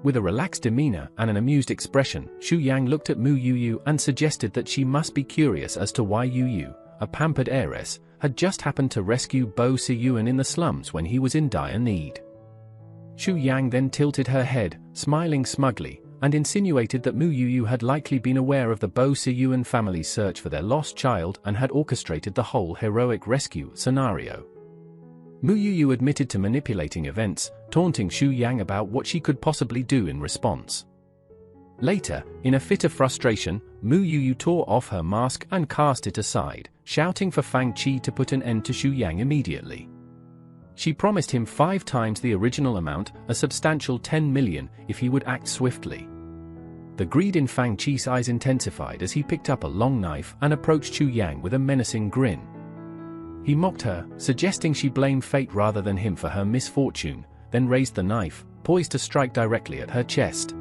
With a relaxed demeanor and an amused expression, Xu Yang looked at Mu Yuyu and suggested that she must be curious as to why Yuyu, a pampered heiress, had just happened to rescue Bo Siyuan in the slums when he was in dire need. Xu Yang then tilted her head, smiling smugly, and insinuated that Mu Yuyu had likely been aware of the Bo Siyuan family's search for their lost child and had orchestrated the whole heroic rescue scenario. Mu Yuyu admitted to manipulating events, taunting Xu Yang about what she could possibly do in response. Later, in a fit of frustration, Mu Yuyu tore off her mask and cast it aside, shouting for Fang Qi to put an end to Xu Yang immediately. She promised him 5 times the original amount, a substantial 10 million, if he would act swiftly. The greed in Fang Qi's eyes intensified as he picked up a long knife and approached Xu Yang with a menacing grin. He mocked her, suggesting she blame fate rather than him for her misfortune, then raised the knife, poised to strike directly at her chest.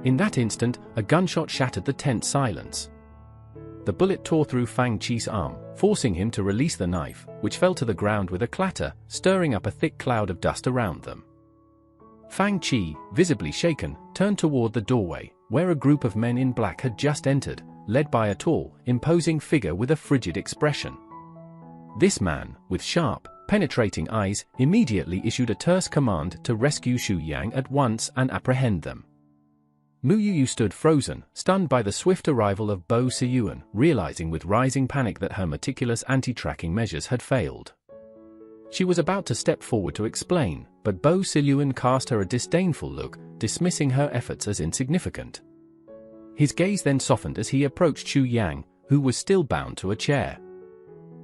In that instant, a gunshot shattered the tense silence. The bullet tore through Fang Qi's arm, forcing him to release the knife, which fell to the ground with a clatter, stirring up a thick cloud of dust around them. Fang Qi, visibly shaken, turned toward the doorway, where a group of men in black had just entered, led by a tall, imposing figure with a frigid expression. This man, with sharp, penetrating eyes, immediately issued a terse command to rescue Xu Yang at once and apprehend them. Mu Yuyu stood frozen, stunned by the swift arrival of Bo Siyuan, realizing with rising panic that her meticulous anti-tracking measures had failed. She was about to step forward to explain, but Bo Siyuan cast her a disdainful look, dismissing her efforts as insignificant. His gaze then softened as he approached Xu Yang, who was still bound to a chair.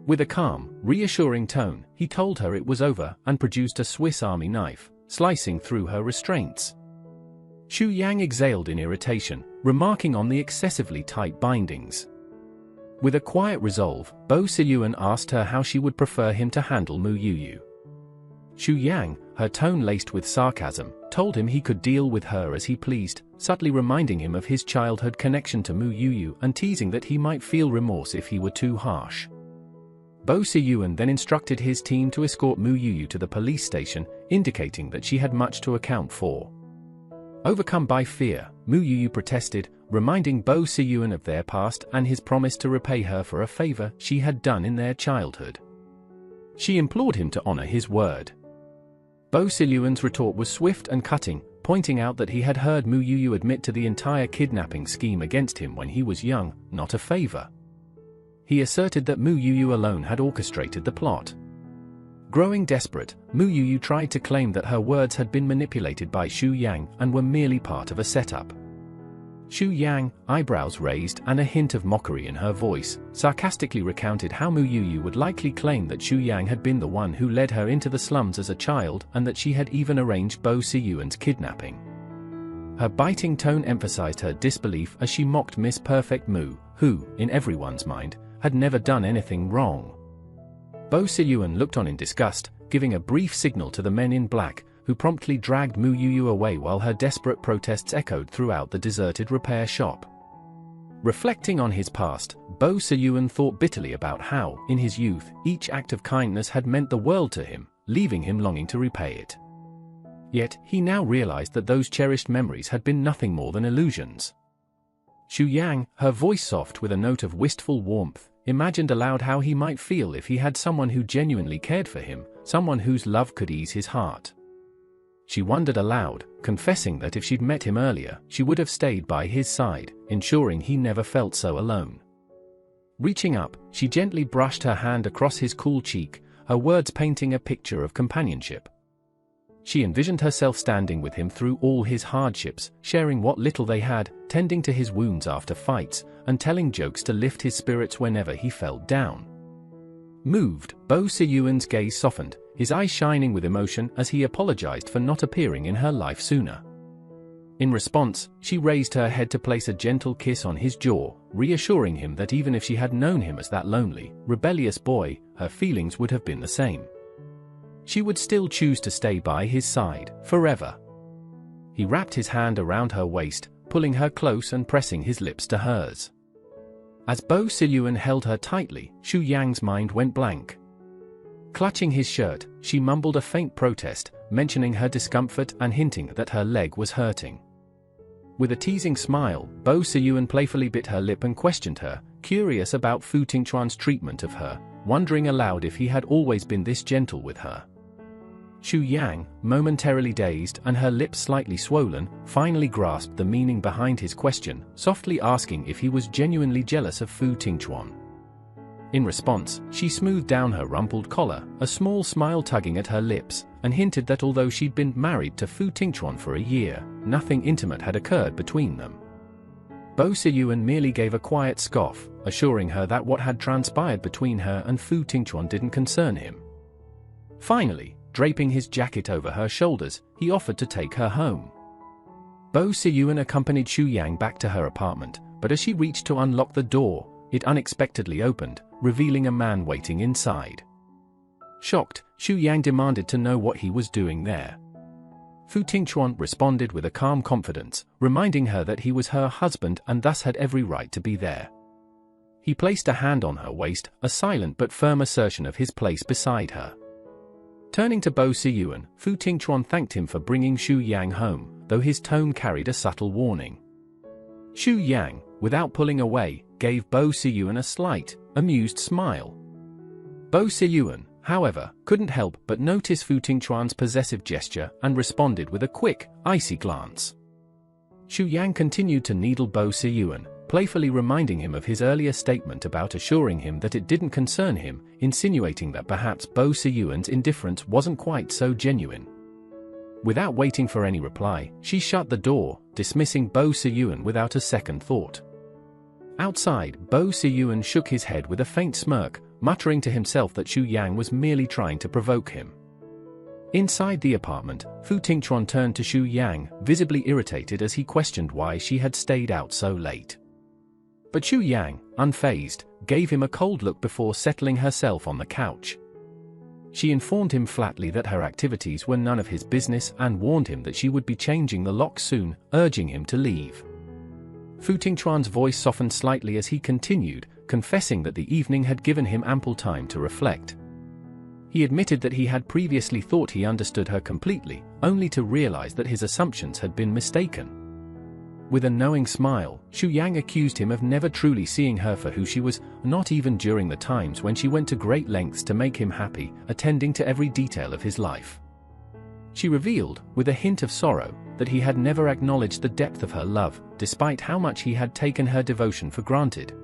With a calm, reassuring tone, he told her it was over and produced a Swiss Army knife, slicing through her restraints. Xu Yang exhaled in irritation, remarking on the excessively tight bindings. With a quiet resolve, Bo Siyuan asked her how she would prefer him to handle Mu Yuyu. Xu Yang, her tone laced with sarcasm, told him he could deal with her as he pleased, subtly reminding him of his childhood connection to Mu Yuyu and teasing that he might feel remorse if he were too harsh. Bo Siyuan then instructed his team to escort Mu Yuyu to the police station, indicating that she had much to account for. Overcome by fear, Mu Yuyu protested, reminding Bo Siyuan of their past and his promise to repay her for a favor she had done in their childhood. She implored him to honor his word. Bo Siyuan's retort was swift and cutting, pointing out that he had heard Mu Yuyu admit to the entire kidnapping scheme against him when he was young, not a favor. He asserted that Mu Yuyu alone had orchestrated the plot. Growing desperate, Mu Yuyu tried to claim that her words had been manipulated by Xu Yang and were merely part of a setup. Xu Yang, eyebrows raised and a hint of mockery in her voice, sarcastically recounted how Mu Yuyu would likely claim that Xu Yang had been the one who led her into the slums as a child and that she had even arranged Bo Siyuan's kidnapping. Her biting tone emphasized her disbelief as she mocked Miss Perfect Mu, who, in everyone's mind, had never done anything wrong. Bo Siyuan looked on in disgust, giving a brief signal to the men in black, who promptly dragged Mu Yuyu away while her desperate protests echoed throughout the deserted repair shop. Reflecting on his past, Bo Siyuan thought bitterly about how, in his youth, each act of kindness had meant the world to him, leaving him longing to repay it. Yet, he now realized that those cherished memories had been nothing more than illusions. Xu Yang, her voice soft with a note of wistful warmth, imagined aloud how he might feel if he had someone who genuinely cared for him, someone whose love could ease his heart. She wondered aloud, confessing that if she'd met him earlier, she would have stayed by his side, ensuring he never felt so alone. Reaching up, she gently brushed her hand across his cool cheek, her words painting a picture of companionship. She envisioned herself standing with him through all his hardships, sharing what little they had, tending to his wounds after fights, and telling jokes to lift his spirits whenever he felt down. Moved, Bo Siyuan's gaze softened, his eyes shining with emotion as he apologized for not appearing in her life sooner. In response, she raised her head to place a gentle kiss on his jaw, reassuring him that even if she had known him as that lonely, rebellious boy, her feelings would have been the same. She would still choose to stay by his side, forever. He wrapped his hand around her waist, pulling her close and pressing his lips to hers. As Bo Siyuan held her tightly, Xu Yang's mind went blank. Clutching his shirt, she mumbled a faint protest, mentioning her discomfort and hinting that her leg was hurting. With a teasing smile, Bo Siyuan playfully bit her lip and questioned her, curious about Fu Tingchuan's treatment of her, wondering aloud if he had always been this gentle with her. Xu Yang, momentarily dazed and her lips slightly swollen, finally grasped the meaning behind his question, softly asking if he was genuinely jealous of Fu Tingchuan. In response, she smoothed down her rumpled collar, a small smile tugging at her lips, and hinted that although she'd been married to Fu Tingchuan for a year, nothing intimate had occurred between them. Bo Siyuan merely gave a quiet scoff, assuring her that what had transpired between her and Fu Tingchuan didn't concern him. Finally, draping his jacket over her shoulders, he offered to take her home. Bo Siyuan accompanied Xu Yang back to her apartment, but as she reached to unlock the door, it unexpectedly opened, revealing a man waiting inside. Shocked, Xu Yang demanded to know what he was doing there. Fu Tingchuan responded with a calm confidence, reminding her that he was her husband and thus had every right to be there. He placed a hand on her waist, a silent but firm assertion of his place beside her. Turning to Bo Siyuan, Fu Tingchuan thanked him for bringing Xu Yang home, though his tone carried a subtle warning. Xu Yang, without pulling away, gave Bo Siyuan a slight, amused smile. Bo Siyuan, however, couldn't help but notice Fu Tingchuan's possessive gesture and responded with a quick, icy glance. Xu Yang continued to needle Bo Siyuan, playfully reminding him of his earlier statement about assuring him that it didn't concern him, insinuating that perhaps Bo Siyuan's indifference wasn't quite so genuine. Without waiting for any reply, she shut the door, dismissing Bo Siyuan without a second thought. Outside, Bo Siyuan shook his head with a faint smirk, muttering to himself that Xu Yang was merely trying to provoke him. Inside the apartment, Fu Tingchuan turned to Xu Yang, visibly irritated as he questioned why she had stayed out so late. But Xu Yang, unfazed, gave him a cold look before settling herself on the couch. She informed him flatly that her activities were none of his business and warned him that she would be changing the lock soon, urging him to leave. Fu Tingchuan's voice softened slightly as he continued, confessing that the evening had given him ample time to reflect. He admitted that he had previously thought he understood her completely, only to realize that his assumptions had been mistaken. With a knowing smile, Xu Yang accused him of never truly seeing her for who she was, not even during the times when she went to great lengths to make him happy, attending to every detail of his life. She revealed, with a hint of sorrow, that he had never acknowledged the depth of her love, despite how much he had taken her devotion for granted.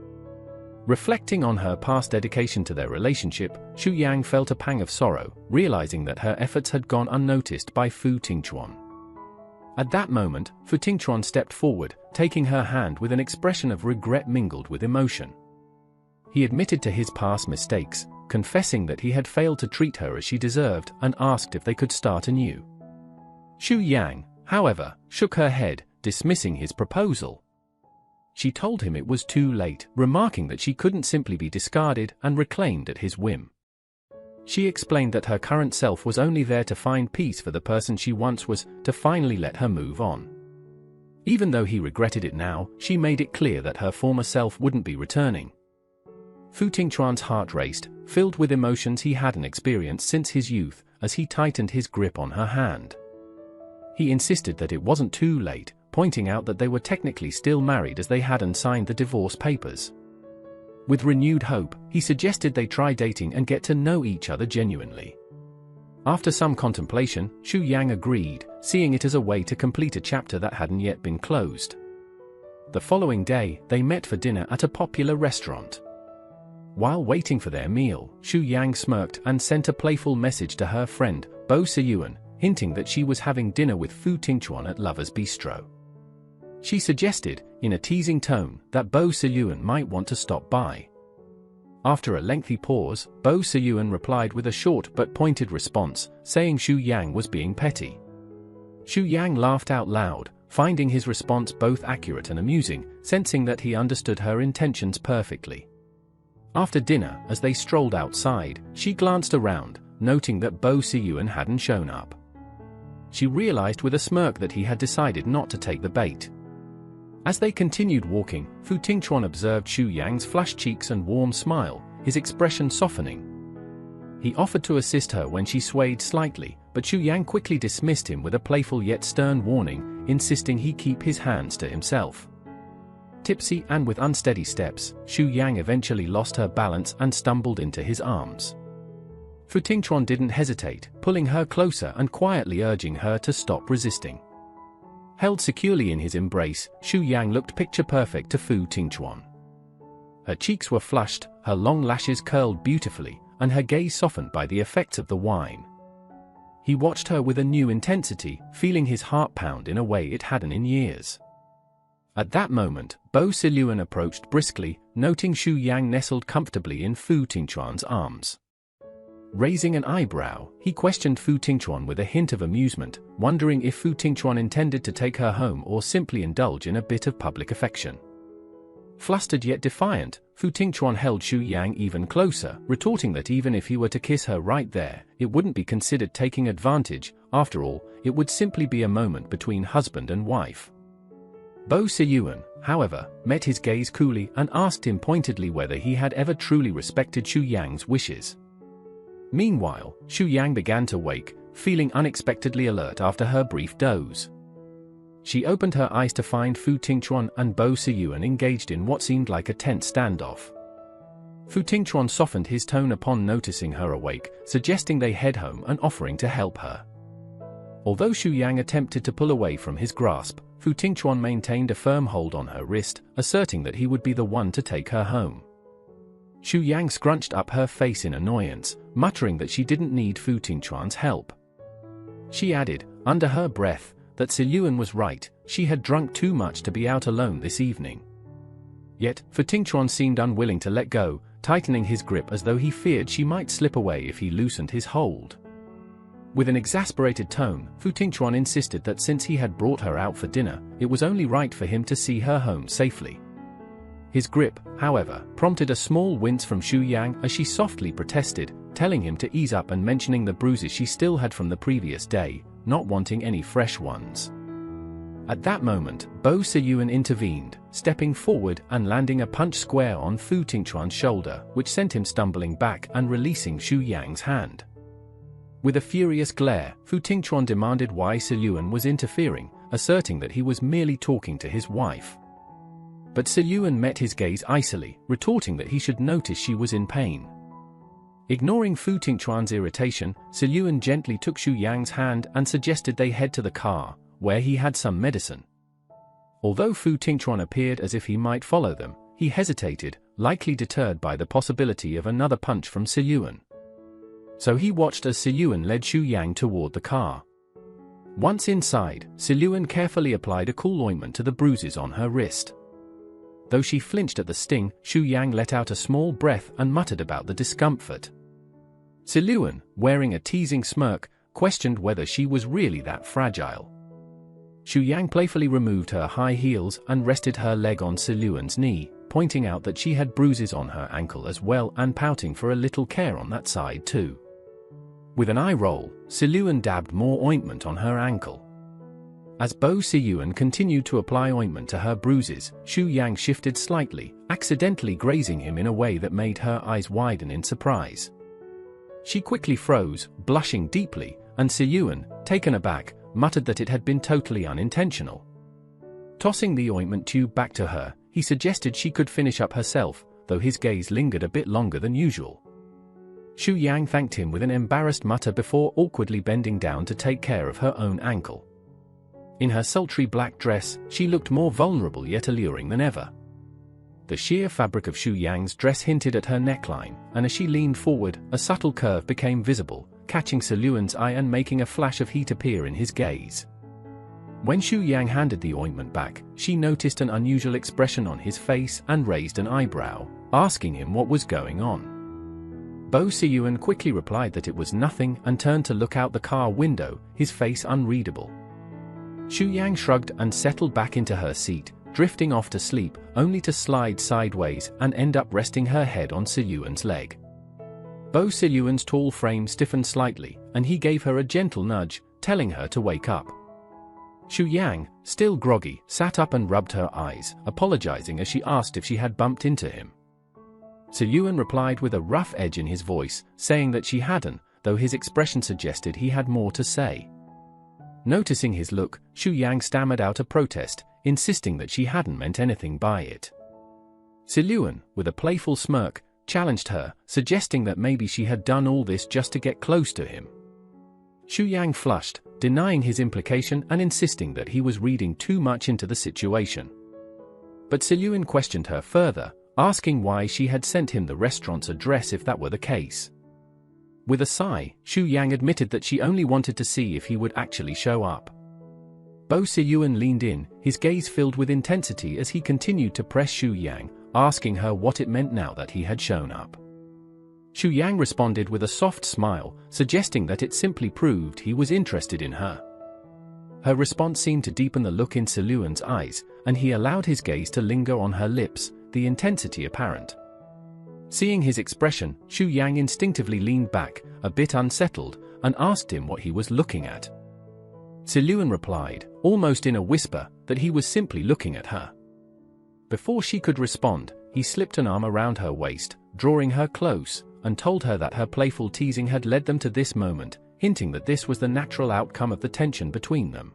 Reflecting on her past dedication to their relationship, Xu Yang felt a pang of sorrow, realizing that her efforts had gone unnoticed by Fu Tingchuan. At that moment, Fu Tingchuan stepped forward, taking her hand with an expression of regret mingled with emotion. He admitted to his past mistakes, confessing that he had failed to treat her as she deserved, and asked if they could start anew. Xu Yang, however, shook her head, dismissing his proposal. She told him it was too late, remarking that she couldn't simply be discarded and reclaimed at his whim. She explained that her current self was only there to find peace for the person she once was, to finally let her move on. Even though he regretted it now, she made it clear that her former self wouldn't be returning. Fu Tingchuan's heart raced, filled with emotions he hadn't experienced since his youth, as he tightened his grip on her hand. He insisted that it wasn't too late, pointing out that they were technically still married as they hadn't signed the divorce papers. With renewed hope, he suggested they try dating and get to know each other genuinely. After some contemplation, Xu Yang agreed, seeing it as a way to complete a chapter that hadn't yet been closed. The following day, they met for dinner at a popular restaurant. While waiting for their meal, Xu Yang smirked and sent a playful message to her friend, Bo Siyuan, hinting that she was having dinner with Fu Tingchuan at Lover's Bistro. She suggested, in a teasing tone, that Bo Siyuan might want to stop by. After a lengthy pause, Bo Siyuan replied with a short but pointed response, saying Xu Yang was being petty. Xu Yang laughed out loud, finding his response both accurate and amusing, sensing that he understood her intentions perfectly. After dinner, as they strolled outside, she glanced around, noting that Bo Siyuan hadn't shown up. She realized with a smirk that he had decided not to take the bait. As they continued walking, Fu Tingchuan observed Xu Yang's flushed cheeks and warm smile, his expression softening. He offered to assist her when she swayed slightly, but Xu Yang quickly dismissed him with a playful yet stern warning, insisting he keep his hands to himself. Tipsy and with unsteady steps, Xu Yang eventually lost her balance and stumbled into his arms. Fu Tingchuan didn't hesitate, pulling her closer and quietly urging her to stop resisting. Held securely in his embrace, Xu Yang looked picture-perfect to Fu Tingchuan. Her cheeks were flushed, her long lashes curled beautifully, and her gaze softened by the effects of the wine. He watched her with a new intensity, feeling his heart pound in a way it hadn't in years. At that moment, Bo Siyuan approached briskly, noting Xu Yang nestled comfortably in Fu Tingchuan's arms. Raising an eyebrow, he questioned Fu Tingchuan with a hint of amusement, wondering if Fu Tingchuan intended to take her home or simply indulge in a bit of public affection. Flustered yet defiant, Fu Tingchuan held Xu Yang even closer, retorting that even if he were to kiss her right there, it wouldn't be considered taking advantage. After all, it would simply be a moment between husband and wife. Bo Siyuan, however, met his gaze coolly and asked him pointedly whether he had ever truly respected Xu Yang's wishes. Meanwhile, Xu Yang began to wake, feeling unexpectedly alert after her brief doze. She opened her eyes to find Fu Tingchuan and Bo Siyuan engaged in what seemed like a tense standoff. Fu Tingchuan softened his tone upon noticing her awake, suggesting they head home and offering to help her. Although Xu Yang attempted to pull away from his grasp, Fu Tingchuan maintained a firm hold on her wrist, asserting that he would be the one to take her home. Xu Yang scrunched up her face in annoyance, muttering that she didn't need Fu Tingchuan's help. She added, under her breath, that Siluan was right, she had drunk too much to be out alone this evening. Yet, Fu Tingchuan seemed unwilling to let go, tightening his grip as though he feared she might slip away if he loosened his hold. With an exasperated tone, Fu Tingchuan insisted that since he had brought her out for dinner, it was only right for him to see her home safely. His grip, however, prompted a small wince from Xu Yang as she softly protested, telling him to ease up and mentioning the bruises she still had from the previous day, not wanting any fresh ones. At that moment, Bo Siyuan intervened, stepping forward and landing a punch square on Fu Tingchuan's shoulder, which sent him stumbling back and releasing Xu Yang's hand. With a furious glare, Fu Tingchuan demanded why Siyuan was interfering, asserting that he was merely talking to his wife. But Siyuan met his gaze icily, retorting that he should notice she was in pain. Ignoring Fu Tingchuan's irritation, Siyuan gently took Xu Yang's hand and suggested they head to the car, where he had some medicine. Although Fu Tingchuan appeared as if he might follow them, he hesitated, likely deterred by the possibility of another punch from Siyuan. So he watched as Siyuan led Xu Yang toward the car. Once inside, Siyuan carefully applied a cool ointment to the bruises on her wrist. Though she flinched at the sting, Xu Yang let out a small breath and muttered about the discomfort. Siyuan, wearing a teasing smirk, questioned whether she was really that fragile. Xu Yang playfully removed her high heels and rested her leg on Siyuan's knee, pointing out that she had bruises on her ankle as well and pouting for a little care on that side too. With an eye roll, Siyuan dabbed more ointment on her ankle. As Bo Siyuan continued to apply ointment to her bruises, Xu Yang shifted slightly, accidentally grazing him in a way that made her eyes widen in surprise. She quickly froze, blushing deeply, and Siyuan, taken aback, muttered that it had been totally unintentional. Tossing the ointment tube back to her, he suggested she could finish up herself, though his gaze lingered a bit longer than usual. Xu Yang thanked him with an embarrassed mutter before awkwardly bending down to take care of her own ankle. In her sultry black dress, she looked more vulnerable yet alluring than ever. The sheer fabric of Xu Yang's dress hinted at her neckline, and as she leaned forward, a subtle curve became visible, catching Siyuan's eye and making a flash of heat appear in his gaze. When Xu Yang handed the ointment back, she noticed an unusual expression on his face and raised an eyebrow, asking him what was going on. Bo Siyuan quickly replied that it was nothing and turned to look out the car window, his face unreadable. Xu Yang shrugged and settled back into her seat, drifting off to sleep, only to slide sideways and end up resting her head on Siyuan's leg. Bo Siyuan's tall frame stiffened slightly, and he gave her a gentle nudge, telling her to wake up. Xu Yang, still groggy, sat up and rubbed her eyes, apologizing as she asked if she had bumped into him. Siyuan replied with a rough edge in his voice, saying that she hadn't, though his expression suggested he had more to say. Noticing his look, Xu Yang stammered out a protest, insisting that she hadn't meant anything by it. Siyuan, with a playful smirk, challenged her, suggesting that maybe she had done all this just to get close to him. Xu Yang flushed, denying his implication and insisting that he was reading too much into the situation. But Siyuan questioned her further, asking why she had sent him the restaurant's address if that were the case. With a sigh, Xu Yang admitted that she only wanted to see if he would actually show up. Bo Siyuan leaned in, his gaze filled with intensity as he continued to press Xu Yang, asking her what it meant now that he had shown up. Xu Yang responded with a soft smile, suggesting that it simply proved he was interested in her. Her response seemed to deepen the look in Siyuan's eyes, and he allowed his gaze to linger on her lips, the intensity apparent. Seeing his expression, Xu Yang instinctively leaned back, a bit unsettled, and asked him what he was looking at. Siyuan replied, almost in a whisper, that he was simply looking at her. Before she could respond, he slipped an arm around her waist, drawing her close, and told her that her playful teasing had led them to this moment, hinting that this was the natural outcome of the tension between them.